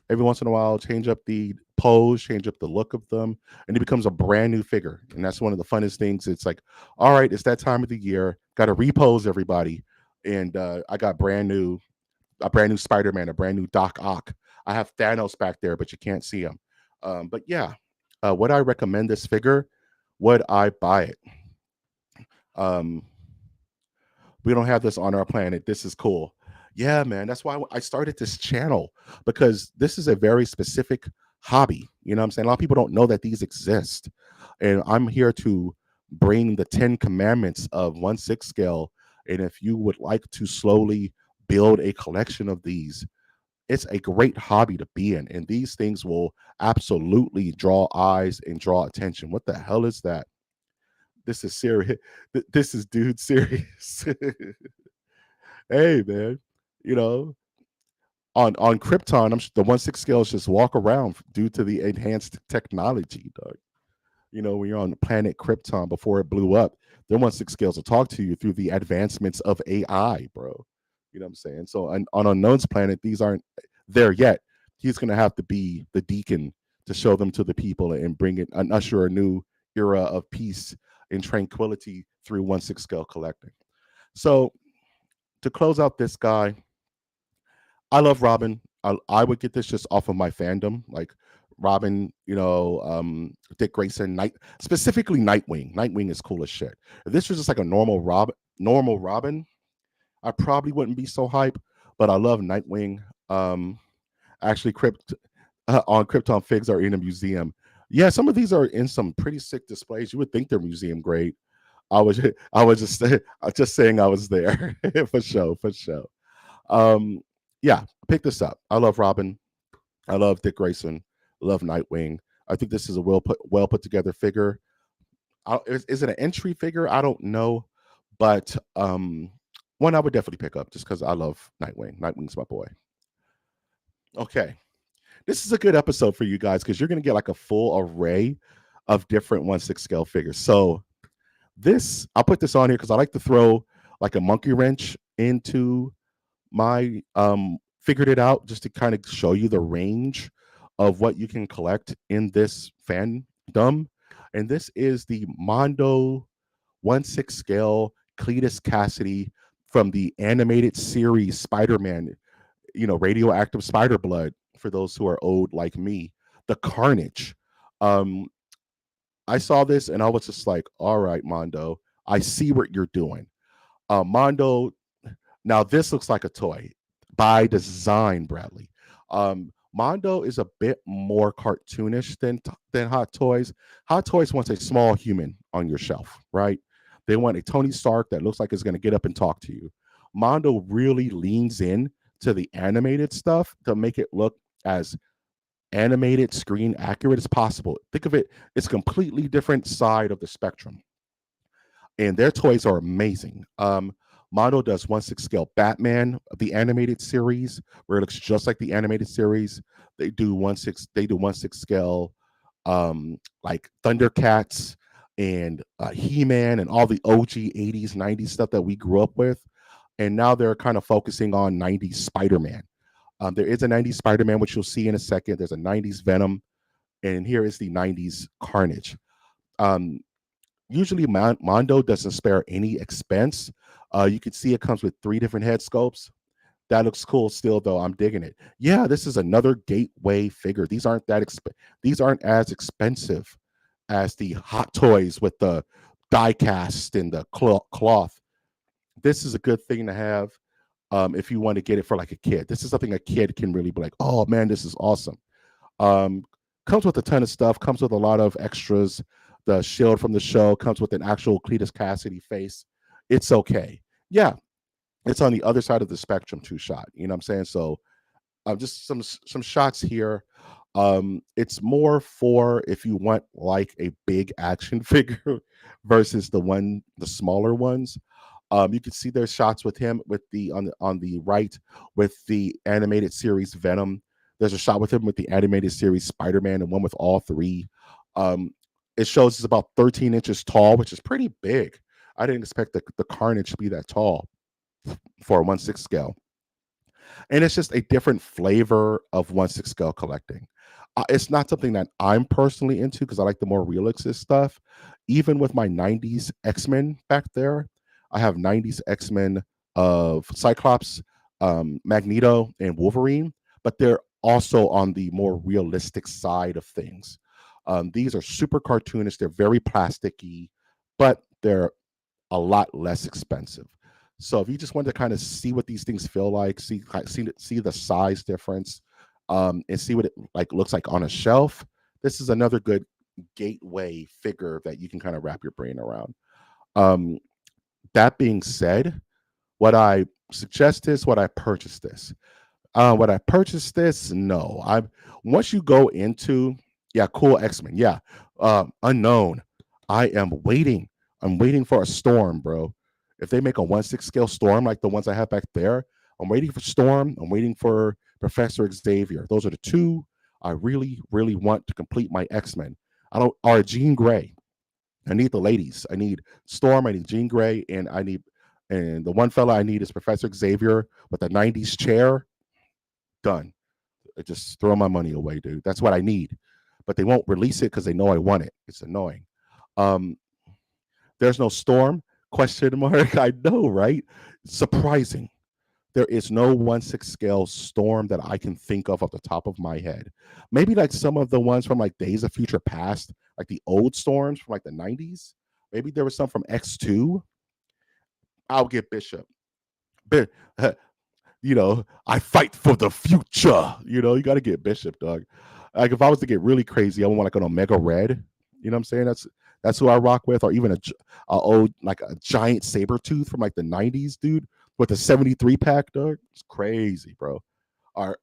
Every once in a while, change up the pose, change up the look of them, and it becomes a brand new figure. And that's one of the funnest things. It's like, all right, it's that time of the year. Got to repose everybody, and I got a brand new Spider-Man, a brand new Doc Ock. I have Thanos back there, but you can't see him. But yeah, would I recommend this figure? Would I buy it? Um, we don't have this on our planet. This is cool. Yeah, man. That's why I started this channel, because this is a very specific hobby. You know what I'm saying? A lot of people don't know that these exist. And I'm here to bring the 10 commandments of 1/6 scale. And if you would like to slowly build a collection of these, it's a great hobby to be in. And these things will absolutely draw eyes and draw attention. What the hell is that? This is serious. This is dude serious. Hey man, you know, on Krypton, the 1/6 scales just walk around due to the enhanced technology, dog. When you're on the planet Krypton before it blew up, their 1/6 scales will talk to you through the advancements of AI, bro. You know what I'm saying? So on Unknown's planet, these aren't there yet. He's gonna have to be the deacon to show them to the people and bring it and usher a new era of peace and tranquility through 1/6 scale collecting. So to close out this guy, I love Robin. I would get this just off of my fandom, like Robin, Dick Grayson, specifically Nightwing. Nightwing is cool as shit. If this was just like a normal Robin, I probably wouldn't be so hype. But I love Nightwing. Actually, on Krypton figs are in a museum. Yeah, some of these are in some pretty sick displays. You would think they're museum grade. I was just saying I was there for sure, for sure. Um, yeah, pick this up. I love Robin. I love Dick Grayson. I love Nightwing. I think this is a well put together figure. Is it an entry figure? I don't know, but one I would definitely pick up just because I love Nightwing. Nightwing's my boy. Okay, this is a good episode for you guys because you're going to get like a full array of different 1/6 scale figures. So this, I'll put this on here because I like to throw like a monkey wrench into my figured it out just to kind of show you the range of what you can collect in this fandom. And this is the Mondo 1/6 scale Cletus Cassidy from the animated series Spider-Man, radioactive spider blood for those who are old like me. The Carnage. Um, I saw this and I was just like, all right, Mondo, I see what you're doing. Mondo, now this looks like a toy by design, Bradley. Mondo is a bit more cartoonish than Hot Toys. Hot Toys wants a small human on your shelf, right? They want a Tony Stark that looks like it's going to get up and talk to you. Mondo really leans in to the animated stuff to make it look as animated screen accurate as possible. Think of it, it's a completely different side of the spectrum. And their toys are amazing. Mondo does 1/6 scale Batman, the animated series, where it looks just like the animated series. They do 1/6 scale like Thundercats and He-Man and all the OG 80s, 90s stuff that we grew up with. And now they're kind of focusing on 90s Spider-Man. There is a 90s Spider-Man, which you'll see in a second. There's a 90s Venom, and here is the 90s Carnage. Um, Usually Mondo doesn't spare any expense. You can see it comes with 3 different head sculpts. That looks cool still, though. I'm digging it. Yeah, this is another gateway figure. These aren't as expensive as the Hot Toys with the die cast and the cloth. This is a good thing to have if you want to get it for like a kid. This is something a kid can really be like, oh man, this is awesome. Um, Comes with a ton of stuff, comes with a lot of extras. The shield from the show comes with an actual Cletus Cassidy face. It's okay. Yeah, it's on the other side of the spectrum, two shot. You know what I'm saying? So just some shots here. It's more for if you want like a big action figure versus the smaller ones. You can see there's shots with him with the on the right with the animated series Venom. There's a shot with him with the animated series Spider-Man and one with all 3. Um, it shows it's about 13 inches tall, which is pretty big. I didn't expect the Carnage to be that tall for a 1/6 scale. And it's just a different flavor of 1/6 scale collecting. It's not something that I'm personally into because I like the more realistic stuff. Even with my 90s X-Men back there, I have 90s X-Men of Cyclops, Magneto, and Wolverine, but they're also on the more realistic side of things. These are super cartoonish. They're very plasticky, but they're a lot less expensive. So if you just want to kind of see what these things feel like, see the size difference, and see what it like looks like on a shelf, this is another good gateway figure that you can kind of wrap your brain around. Um, that being said, what I suggest is what I purchased this. Would I purchase this? No. I Once you go into cool X-Men, unknown. I am waiting. I'm waiting for a Storm, bro. If they make a 1/6 scale Storm like the ones I have back there, I'm waiting for Storm. I'm waiting for Professor Xavier. Those are the 2 I really, really want to complete my X-Men. I don't or Jean Grey. I need the ladies. I need Storm. I need Jean Grey, and the one fella I need is Professor Xavier with a 90s chair. Done. I just throw my money away, dude. That's what I need. But they won't release it because they know I want it. It's annoying. Um, there's no Storm? Question mark. I know, right? Surprising. There is no 1/6 scale Storm that I can think of off the top of my head. Maybe like some of the ones from like Days of Future Past, like the old Storms from like the 90s. Maybe there was some from X2. I'll get Bishop. I fight for the future. You got to get Bishop, dog. Like if I was to get really crazy, I would want like an Omega Red. You know what I'm saying? That's who I rock with, or even a old like a giant saber tooth from like the 90s, dude, with a 73 pack, dog. It's crazy, bro. Or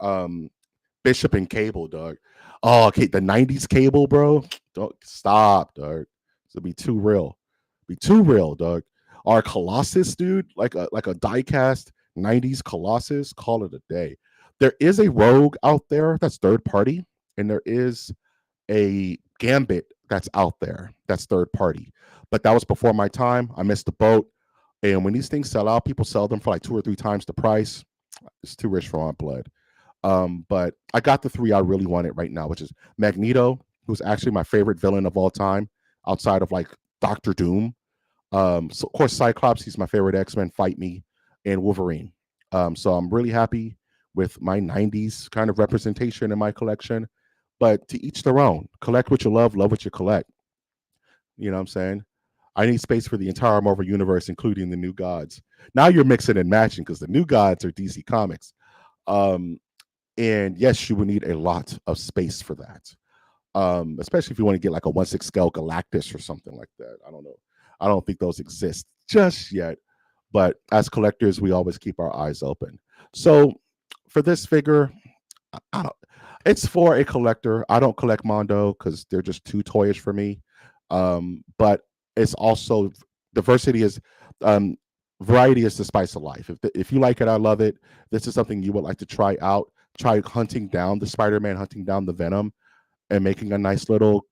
Bishop and Cable, dog. Oh, okay, the 90s Cable, bro. Don't stop, dog. It'll be too real. Be too real, dog. Or Colossus, dude, like a diecast 90s Colossus, call it a day. There is a Rogue out there that's third party, and there is a Gambit that's out there that's third party. But that was before my time. I missed the boat. And when these things sell out, people sell them for like 2 or 3 times the price. It's too rich for my blood. But I got the three I really wanted right now, which is Magneto, who's actually my favorite villain of all time, outside of like Doctor Doom. So of course Cyclops, he's my favorite X-Men, fight me, and Wolverine. So I'm really happy with my 90s kind of representation in my collection. But to each their own. Collect what you love what you collect. You know what I'm saying? I need space for the entire Marvel universe, including the New Gods. Now you're mixing and matching because the New Gods are DC Comics. And yes, you would need a lot of space for that. Especially if you want to get like a 1/6 scale Galactus or something like that. I don't know. I don't think those exist just yet. But as collectors, we always keep our eyes open. So for this figure, I don't. It's for a collector. I don't collect Mondo because they're just too toyish for me. But it's also diversity is variety is the spice of life. If you like it, I love it. This is something you would like to try out. Try hunting down the Spider-Man, hunting down the Venom, and making a nice little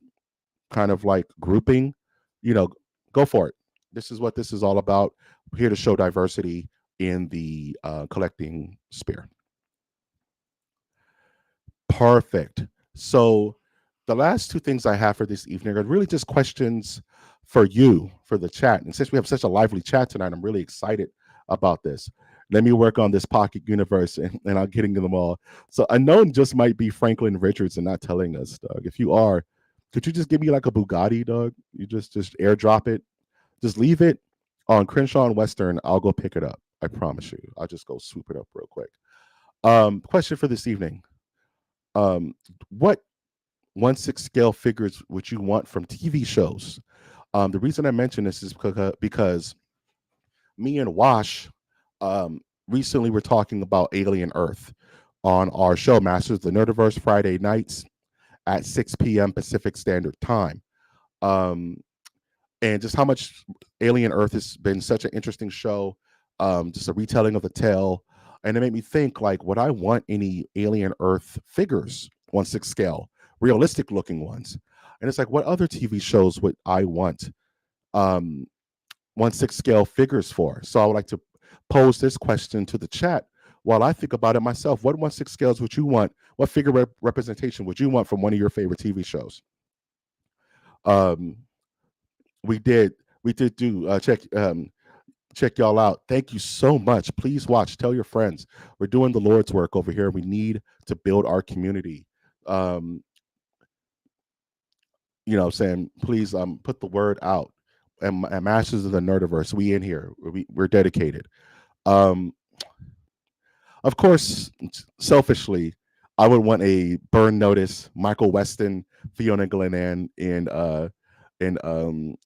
kind of like grouping. You know, go for it. This is what this is all about. We're here to show diversity in the collecting sphere. Perfect. So the last two things I have for this evening are really just questions for you, for the chat. And since we have such a lively chat tonight, I'm really excited about this. Let me work on this pocket universe and I'll get into them all. So unknown just might be Franklin Richards and not telling us, Doug. If you are, could you just give me like a Bugatti, Doug? You just airdrop it. Just leave it on Crenshaw and Western. I'll go pick it up. I promise you. I'll just go swoop it up real quick. Question for this evening. What 1/6 scale figures would you want from TV shows? The reason I mention this is because me and Wash recently were talking about Alien Earth on our show, Masters of the Nerdiverse, Friday nights at 6 p.m. Pacific Standard Time. And just how much Alien Earth has been such an interesting show, just a retelling of the tale. And it made me think, like, would I want any Alien Earth figures, 1/6 scale, realistic looking ones? And it's like, what other TV shows would I want 1/6 scale figures for? So I would like to pose this question to the chat while I think about it myself. What 1/6 scales would you want? What figure representation would you want from one of your favorite TV shows? We did do check y'all out. Thank you so much. Please watch. Tell your friends. We're doing the Lord's work over here. We need to build our community. You know what I'm saying? Please put the word out. And Masters of the Nerdiverse, we in here. We're dedicated. Of course, selfishly, I would want a Burn Notice, Michael Weston, Fiona Glennan, and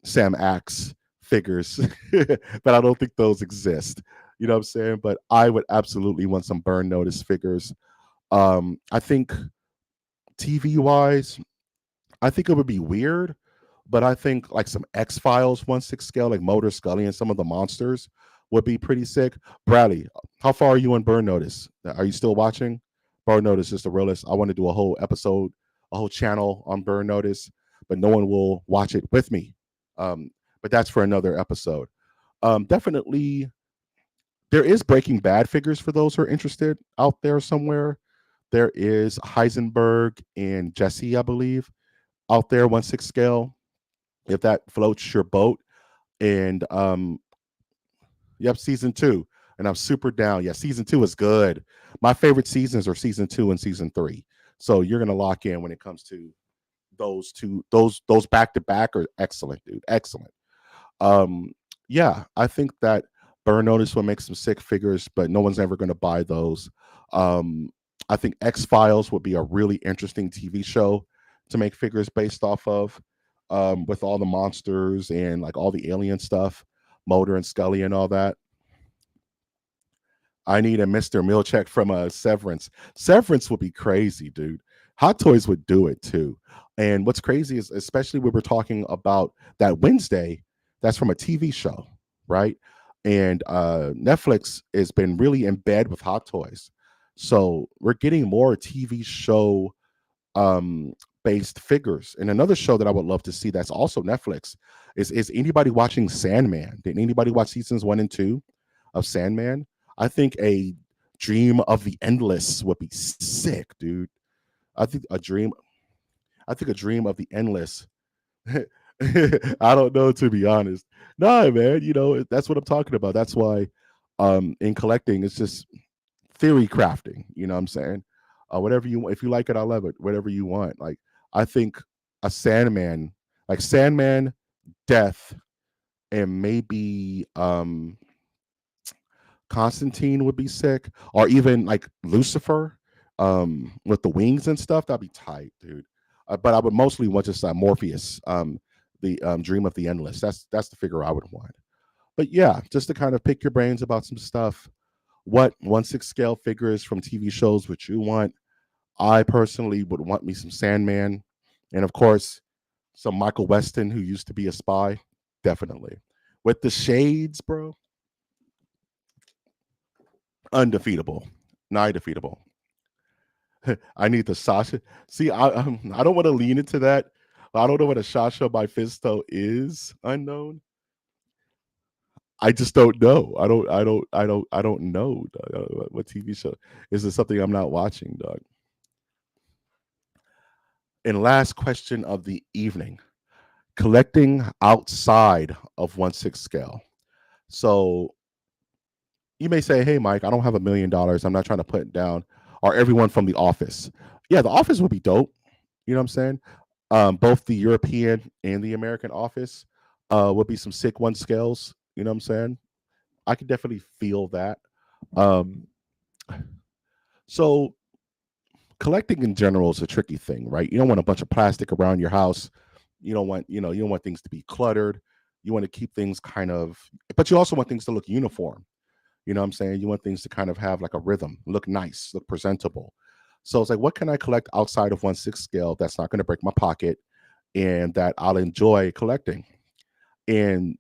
Sam Axe figures, but I don't think those exist. You know what I'm saying? But I would absolutely want some Burn Notice figures. I think TV wise, I think it would be weird, but I think like some X-Files 1/6 scale, like Motor Scully and some of the monsters would be pretty sick. Bradley, how far are you on Burn Notice? Are you still watching? Burn Notice is the realest. I want to do a whole episode, a whole channel on Burn Notice, but no one will watch it with me. But that's for another episode. Definitely, there is Breaking Bad figures for those who are interested out there somewhere. There is Heisenberg and Jesse, I believe, out there 1/6 scale, if that floats your boat. And yep, season 2. And I'm super down. Yeah, season 2 is good. My favorite seasons are season 2 and season 3. So you're gonna lock in when it comes to those two. Those back to back are excellent, dude. Excellent. Yeah, I think that Burn Notice will make some sick figures, but no one's ever going to buy those. I think X-Files would be a really interesting TV show to make figures based off of, with all the monsters and like all the alien stuff, Mulder and Scully and all that. I need a Mr. Milchek from Severance. Severance would be crazy, dude. Hot Toys would do it too. And what's crazy is, especially when we're talking about that Wednesday, that's from a TV show, right? And Netflix has been really in bed with Hot Toys. So we're getting more TV show um based figures. And another show that I would love to see that's also Netflix is anybody watching Sandman? Did anybody watch seasons 1 and 2 of Sandman? I think a Dream of the Endless would be sick, dude. I think a dream I think a Dream of the Endless. I don't know, to be honest. No, man, that's what I'm talking about. That's why in collecting it's just theory crafting, you know what I'm saying? Whatever you want. If you like it, I love it. Whatever you want. Like I think a Sandman, like Sandman, Death, and maybe Constantine would be sick, or even like Lucifer, with the wings and stuff. That'd be tight, dude. But I would mostly want just Morpheus, the Dream of the Endless. That's the figure I would want. But yeah, just to kind of pick your brains about some stuff. What 1/6 scale figures from TV shows would you want? I personally would want me some Sandman, and of course, some Michael Weston, who used to be a spy. Definitely, with the shades, bro. Undefeatable, nigh defeatable. I need the Sasha. See, I don't want to lean into that. I don't know what a Sasha by Fisto is. Unknown. I just don't know. I don't know, dog. What TV show is this? Something I'm not watching, dog. And last question of the evening: collecting outside of 1/6 scale. So you may say, "Hey, Mike, I don't have $1 million. I'm not trying to put it down." Or everyone from The Office. Yeah, The Office would be dope. You know what I'm saying? Both the European and the American Office would be some sick one scales. You know what I'm saying? I could definitely feel that. Um, so collecting in general is a tricky thing, right? You don't want a bunch of plastic around your house. You don't want things to be cluttered. You want to keep things kind of, but you also want things to look uniform. You know what I'm saying? You want things to kind of have like a rhythm, look nice, look presentable. So it's like, what can I collect outside of 1/6 scale that's not going to break my pocket and that I'll enjoy collecting? And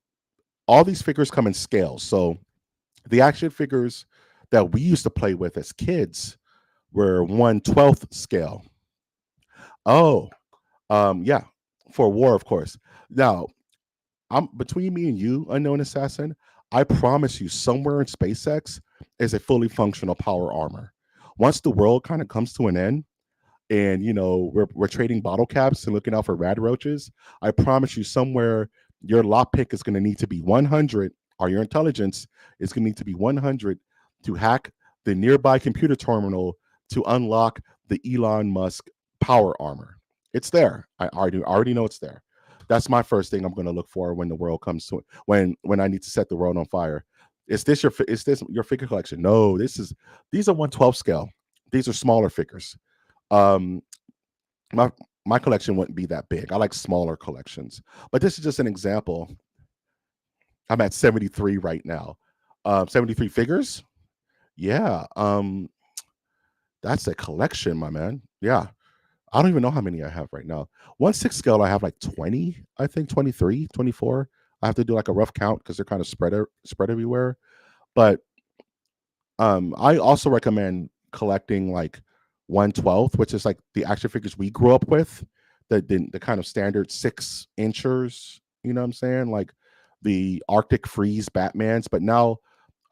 all these figures come in scales. So the action figures that we used to play with as kids were 1/12 scale. Oh, yeah, for war, of course. Now, I'm between me and you, unknown assassin. I promise you, somewhere in SpaceX is a fully functional power armor. Once the world kind of comes to an end, and we're trading bottle caps and looking out for rad roaches, I promise you, somewhere your lockpick is going to need to be 100, or your intelligence is going to need to be 100 to hack the nearby computer terminal to unlock the Elon Musk power armor. It's there. I already know it's there. That's my first thing I'm going to look for when the world comes to it. When I need to set the world on fire. Is this your figure collection? No, these are 1/12 scale. These are smaller figures. Um, my my collection wouldn't be that big. I like smaller collections, but this is just an example. I'm at 73 right now. 73 figures. Yeah. That's a collection, my man. Yeah. I don't even know how many I have right now. 1/6 scale, I have like 20, I think 23, 24. I have to do like a rough count because they're kind of spread everywhere. But I also recommend collecting like 1/12, which is like the action figures we grew up with, the kind of standard 6 inchers. You know what I'm saying? Like the Arctic Freeze Batmans. But now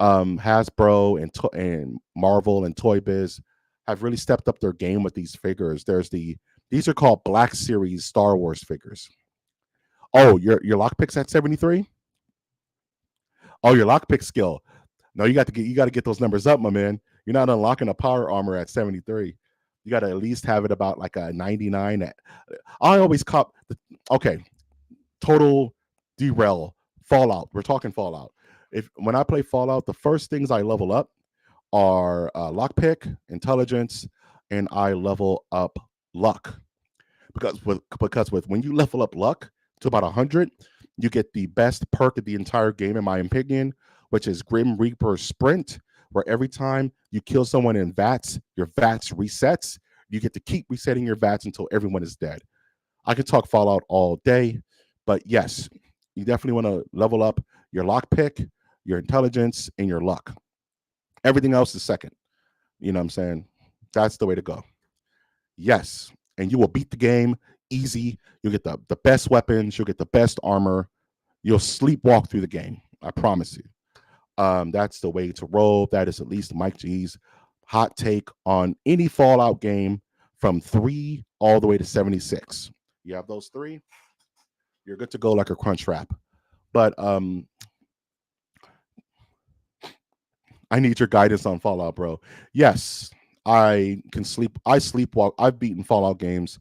Hasbro and Marvel and Toy Biz have really stepped up their game with these figures. These are called Black Series Star Wars figures. Oh, your lockpick's at 73? Oh, your lockpick skill. No, you got to get those numbers up, my man. You're not unlocking a power armor at 73. You got to at least have it about like a 99. I always cop. Okay, total derail. Fallout. We're talking Fallout. If when I play Fallout, the first things I level up are lockpick, intelligence, and I level up luck. Because with when you level up luck to about 100, you get the best perk of the entire game, in my opinion, which is Grim Reaper Sprint, where every time you kill someone in VATS, your VATS resets. You get to keep resetting your VATS until everyone is dead. I could talk Fallout all day, but yes, you definitely want to level up your lockpick, your intelligence, and your luck. Everything else is second. You know what I'm saying? That's the way to go. Yes. And you will beat the game easy. You'll get the best weapons. You'll get the best armor. You'll sleepwalk through the game. I promise you. That's the way to roll. That is at least Mike G's hot take on any Fallout game from 3 all the way to 76. You have those three, you're good to go like a crunch wrap. But I need your guidance on Fallout, bro. Yes, I can sleep. I sleepwalk. I've beaten Fallout games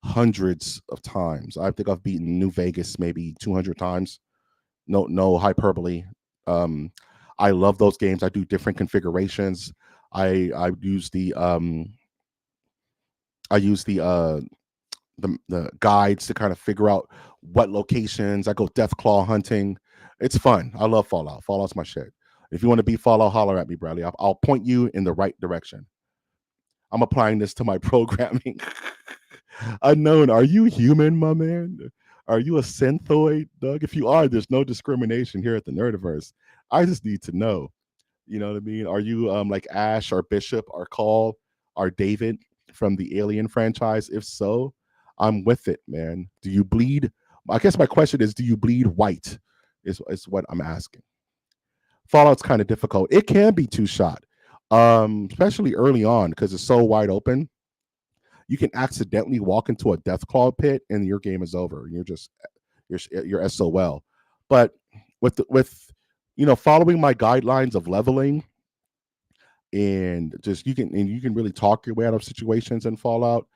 hundreds of times. I think I've beaten New Vegas maybe 200 times. No hyperbole. Um, I love those games. I do different configurations. I use the guides to kind of figure out what locations. I go death claw hunting. It's fun. I love Fallout. Fallout's my shit. If you want to be Fallout, holler at me, Bradley. I'll point you in the right direction. I'm applying this to my programming. Unknown, are you human, my man? Are you a synthoid, Doug? If you are, there's no discrimination here at the Nerdiverse. I just need to know. You know what I mean? Are you like Ash or Bishop or Call or David from the Alien franchise? If so, I'm with it, man. Do you bleed? I guess my question is, do you bleed white? Is what I'm asking. Fallout's kind of difficult. It can be two shot, especially early on because it's so wide open. You can accidentally walk into a death claw pit and your game is over. You're SOL. But with following my guidelines of leveling and you can really talk your way out of situations in Fallout.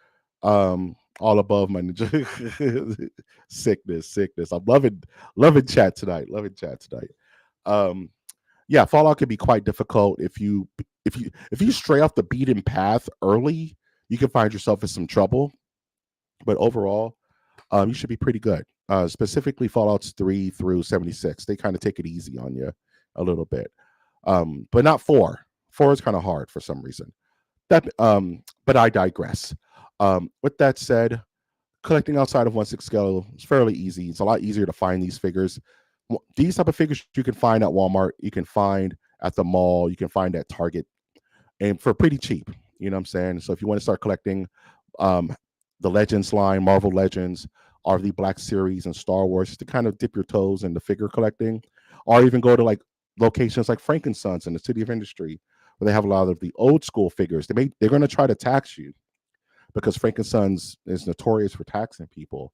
All above my ninja sickness. I'm loving chat tonight. Loving chat tonight. Um, yeah, Fallout can be quite difficult if you stray off the beaten path early, you can find yourself in some trouble. But overall, you should be pretty good. Specifically, Fallout's 3 through 76, they kind of take it easy on you a little bit, but not 4. 4 is kind of hard for some reason. But I digress. With that said, collecting outside of 1/6 scale is fairly easy. It's a lot easier to find these figures. These type of figures you can find at Walmart, you can find at the mall, you can find at Target, and for pretty cheap. You know what I'm saying? So if you want to start collecting um, the Legends line, Marvel Legends, RV Black Series, and Star Wars, just to kind of dip your toes in the figure collecting, or even go to like locations like Frankensons in the City of Industry, where they have a lot of the old school figures. They're going to try to tax you because Frankensons is notorious for taxing people.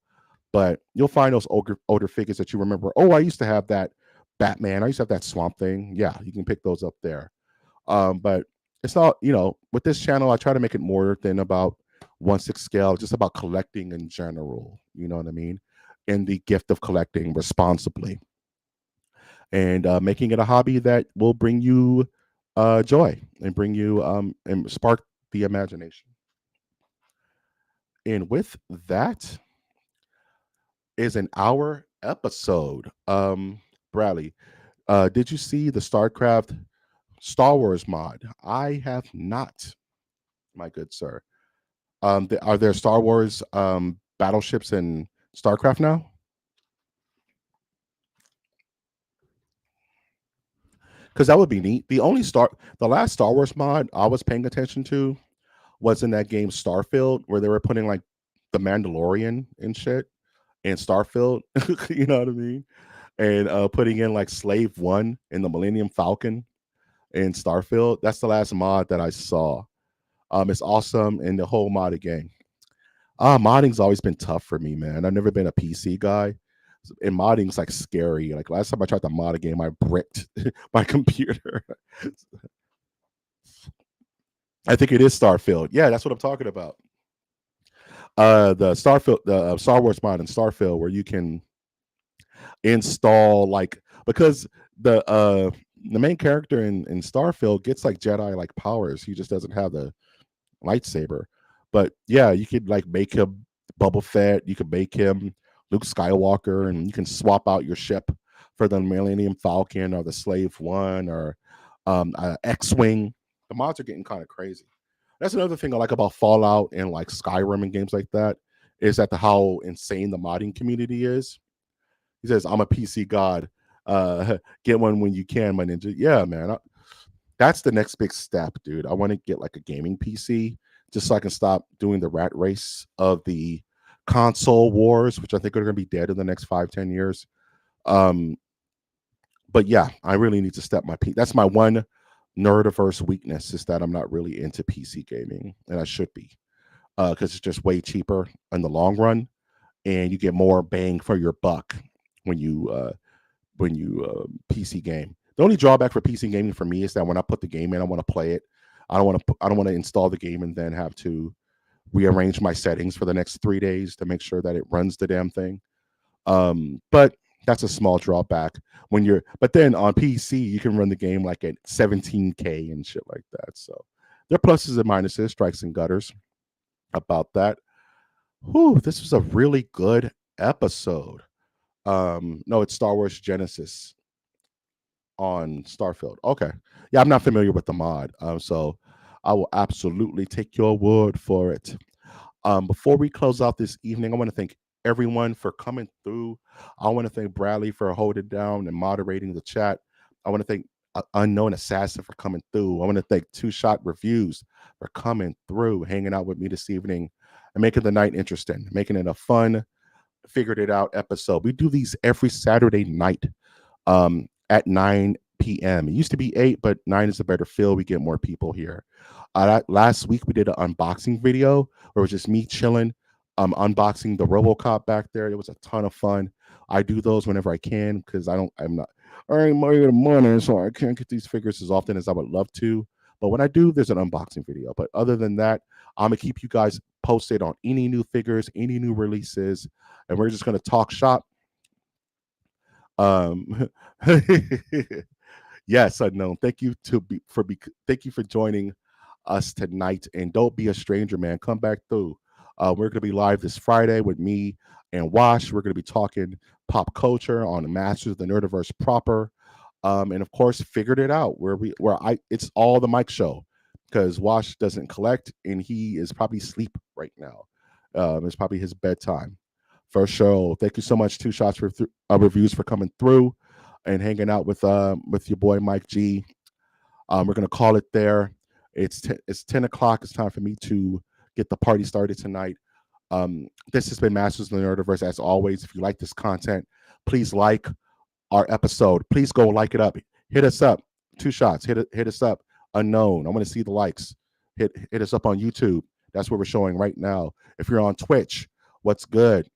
But you'll find those older figures that you remember. Oh, I used to have that Batman. I used to have that Swamp Thing. Yeah, you can pick those up there. But it's not, with this channel, I try to make it more than about 1/6 scale, just about collecting in general. You know what I mean? And the gift of collecting responsibly and making it a hobby that will bring you joy and bring you and spark the imagination. And with that is an hour episode. Bradley, did you see the StarCraft Star Wars mod? I have not, my good sir. Are there Star Wars battleships in StarCraft now? Because that would be neat. The last Star Wars mod I was paying attention to was in that game Starfield, where they were putting like the Mandalorian and shit in Starfield. You know what I mean? And putting in like Slave One and the Millennium Falcon in Starfield. That's the last mod that I saw. It's awesome in the whole modded game. Modding's always been tough for me, man. I've never been a PC guy. And modding's like scary. Like last time I tried to mod a game, I bricked my computer. I think it is Starfield. Yeah, that's what I'm talking about. The Star Wars mod in Starfield, where you can install like because the main character in Starfield gets like Jedi like powers. He just doesn't have the lightsaber. But yeah, you could like make him Boba Fett. You could make him Luke Skywalker, and you can swap out your ship for the Millennium Falcon or the Slave One or X-wing. The mods are getting kind of crazy. That's another thing I like about Fallout and like Skyrim and games like that is that how insane the modding community is. He says, "I'm a PC god. Get one when you can, my ninja." Yeah, man. That's the next big step, dude. I want to get like a gaming PC just so I can stop doing the rat race of the console wars, which I think are going to be dead in the next 5-10 years. Um, but yeah, I really need to step my P. That's my one nerdiverse weakness is that I'm not really into PC gaming, and I should be because it's just way cheaper in the long run, and you get more bang for your buck when you PC game. The only drawback for PC gaming for me is that when I put the game in, I want to play it. I don't want to install the game and then have to rearrange my settings for the next 3 days to make sure that it runs the damn thing. But that's a small drawback when you're. But then on PC, you can run the game like at 17K and shit like that. So there are pluses and minuses, strikes and gutters about that. Whew, this was a really good episode. No, it's Star Wars Genesis on Starfield. Okay. Yeah, I'm not familiar with the mod. So I will absolutely take your word for it. Before we close out this evening, I want to thank everyone for coming through. I want to thank Bradley for holding down and moderating the chat. I want to thank Unknown Assassin for coming through. I want to thank Two Shot Reviews for coming through, hanging out with me this evening, and making the night interesting, making it a fun, figured it out episode. We do these every Saturday night at 9 p.m. It used to be 8, but 9 is a better feel. We get more people here. Last week, we did an unboxing video where it was just me chilling, unboxing the RoboCop back there. It was a ton of fun. I do those whenever I can because I'm not earning money, so I can't get these figures as often as I would love to. But when I do, there's an unboxing video. But other than that, I'm going to keep you guys posted on any new figures, any new releases, and we're just going to talk shop. Yes, Unknown. Thank you for joining us tonight. And don't be a stranger, man. Come back through. We're gonna be live this Friday with me and Wash. We're gonna be talking pop culture on the Masters of the Nerdiverse proper. And of course, figured it out it's all the Mike show because Wash doesn't collect and he is probably asleep right now. It's probably his bedtime. For sure. Thank you so much, Two Shots for Reviews for coming through and hanging out with your boy Mike G. We're gonna call it there. It's 10 o'clock. It's time for me to get the party started tonight. This has been Masters of the Nerdiverse. As always, if you like this content, please like our episode. Please go like it up. Hit us up. Two Shots. Hit us up. Unknown. I want to see the likes. Hit us up on YouTube. That's what we're showing right now. If you're on Twitch, what's good?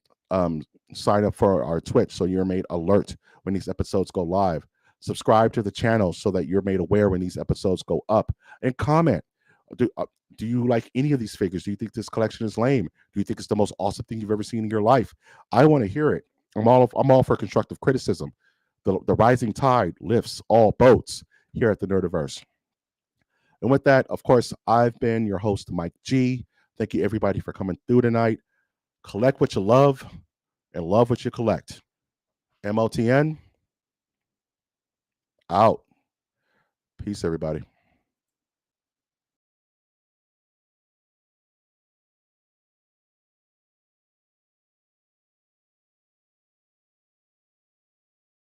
Sign up for our Twitch so you're made alert when these episodes go live. Subscribe to the channel so that you're made aware when these episodes go up. And comment. Do you like any of these figures? Do you think this collection is lame? Do you think it's the most awesome thing you've ever seen in your life? I want to hear it. I'm all for constructive criticism. The rising tide lifts all boats here at the Nerdiverse. And with that, of course, I've been your host, Mike G. Thank you, everybody, for coming through tonight. Collect what you love and love what you collect. MOTN, out. Peace, everybody.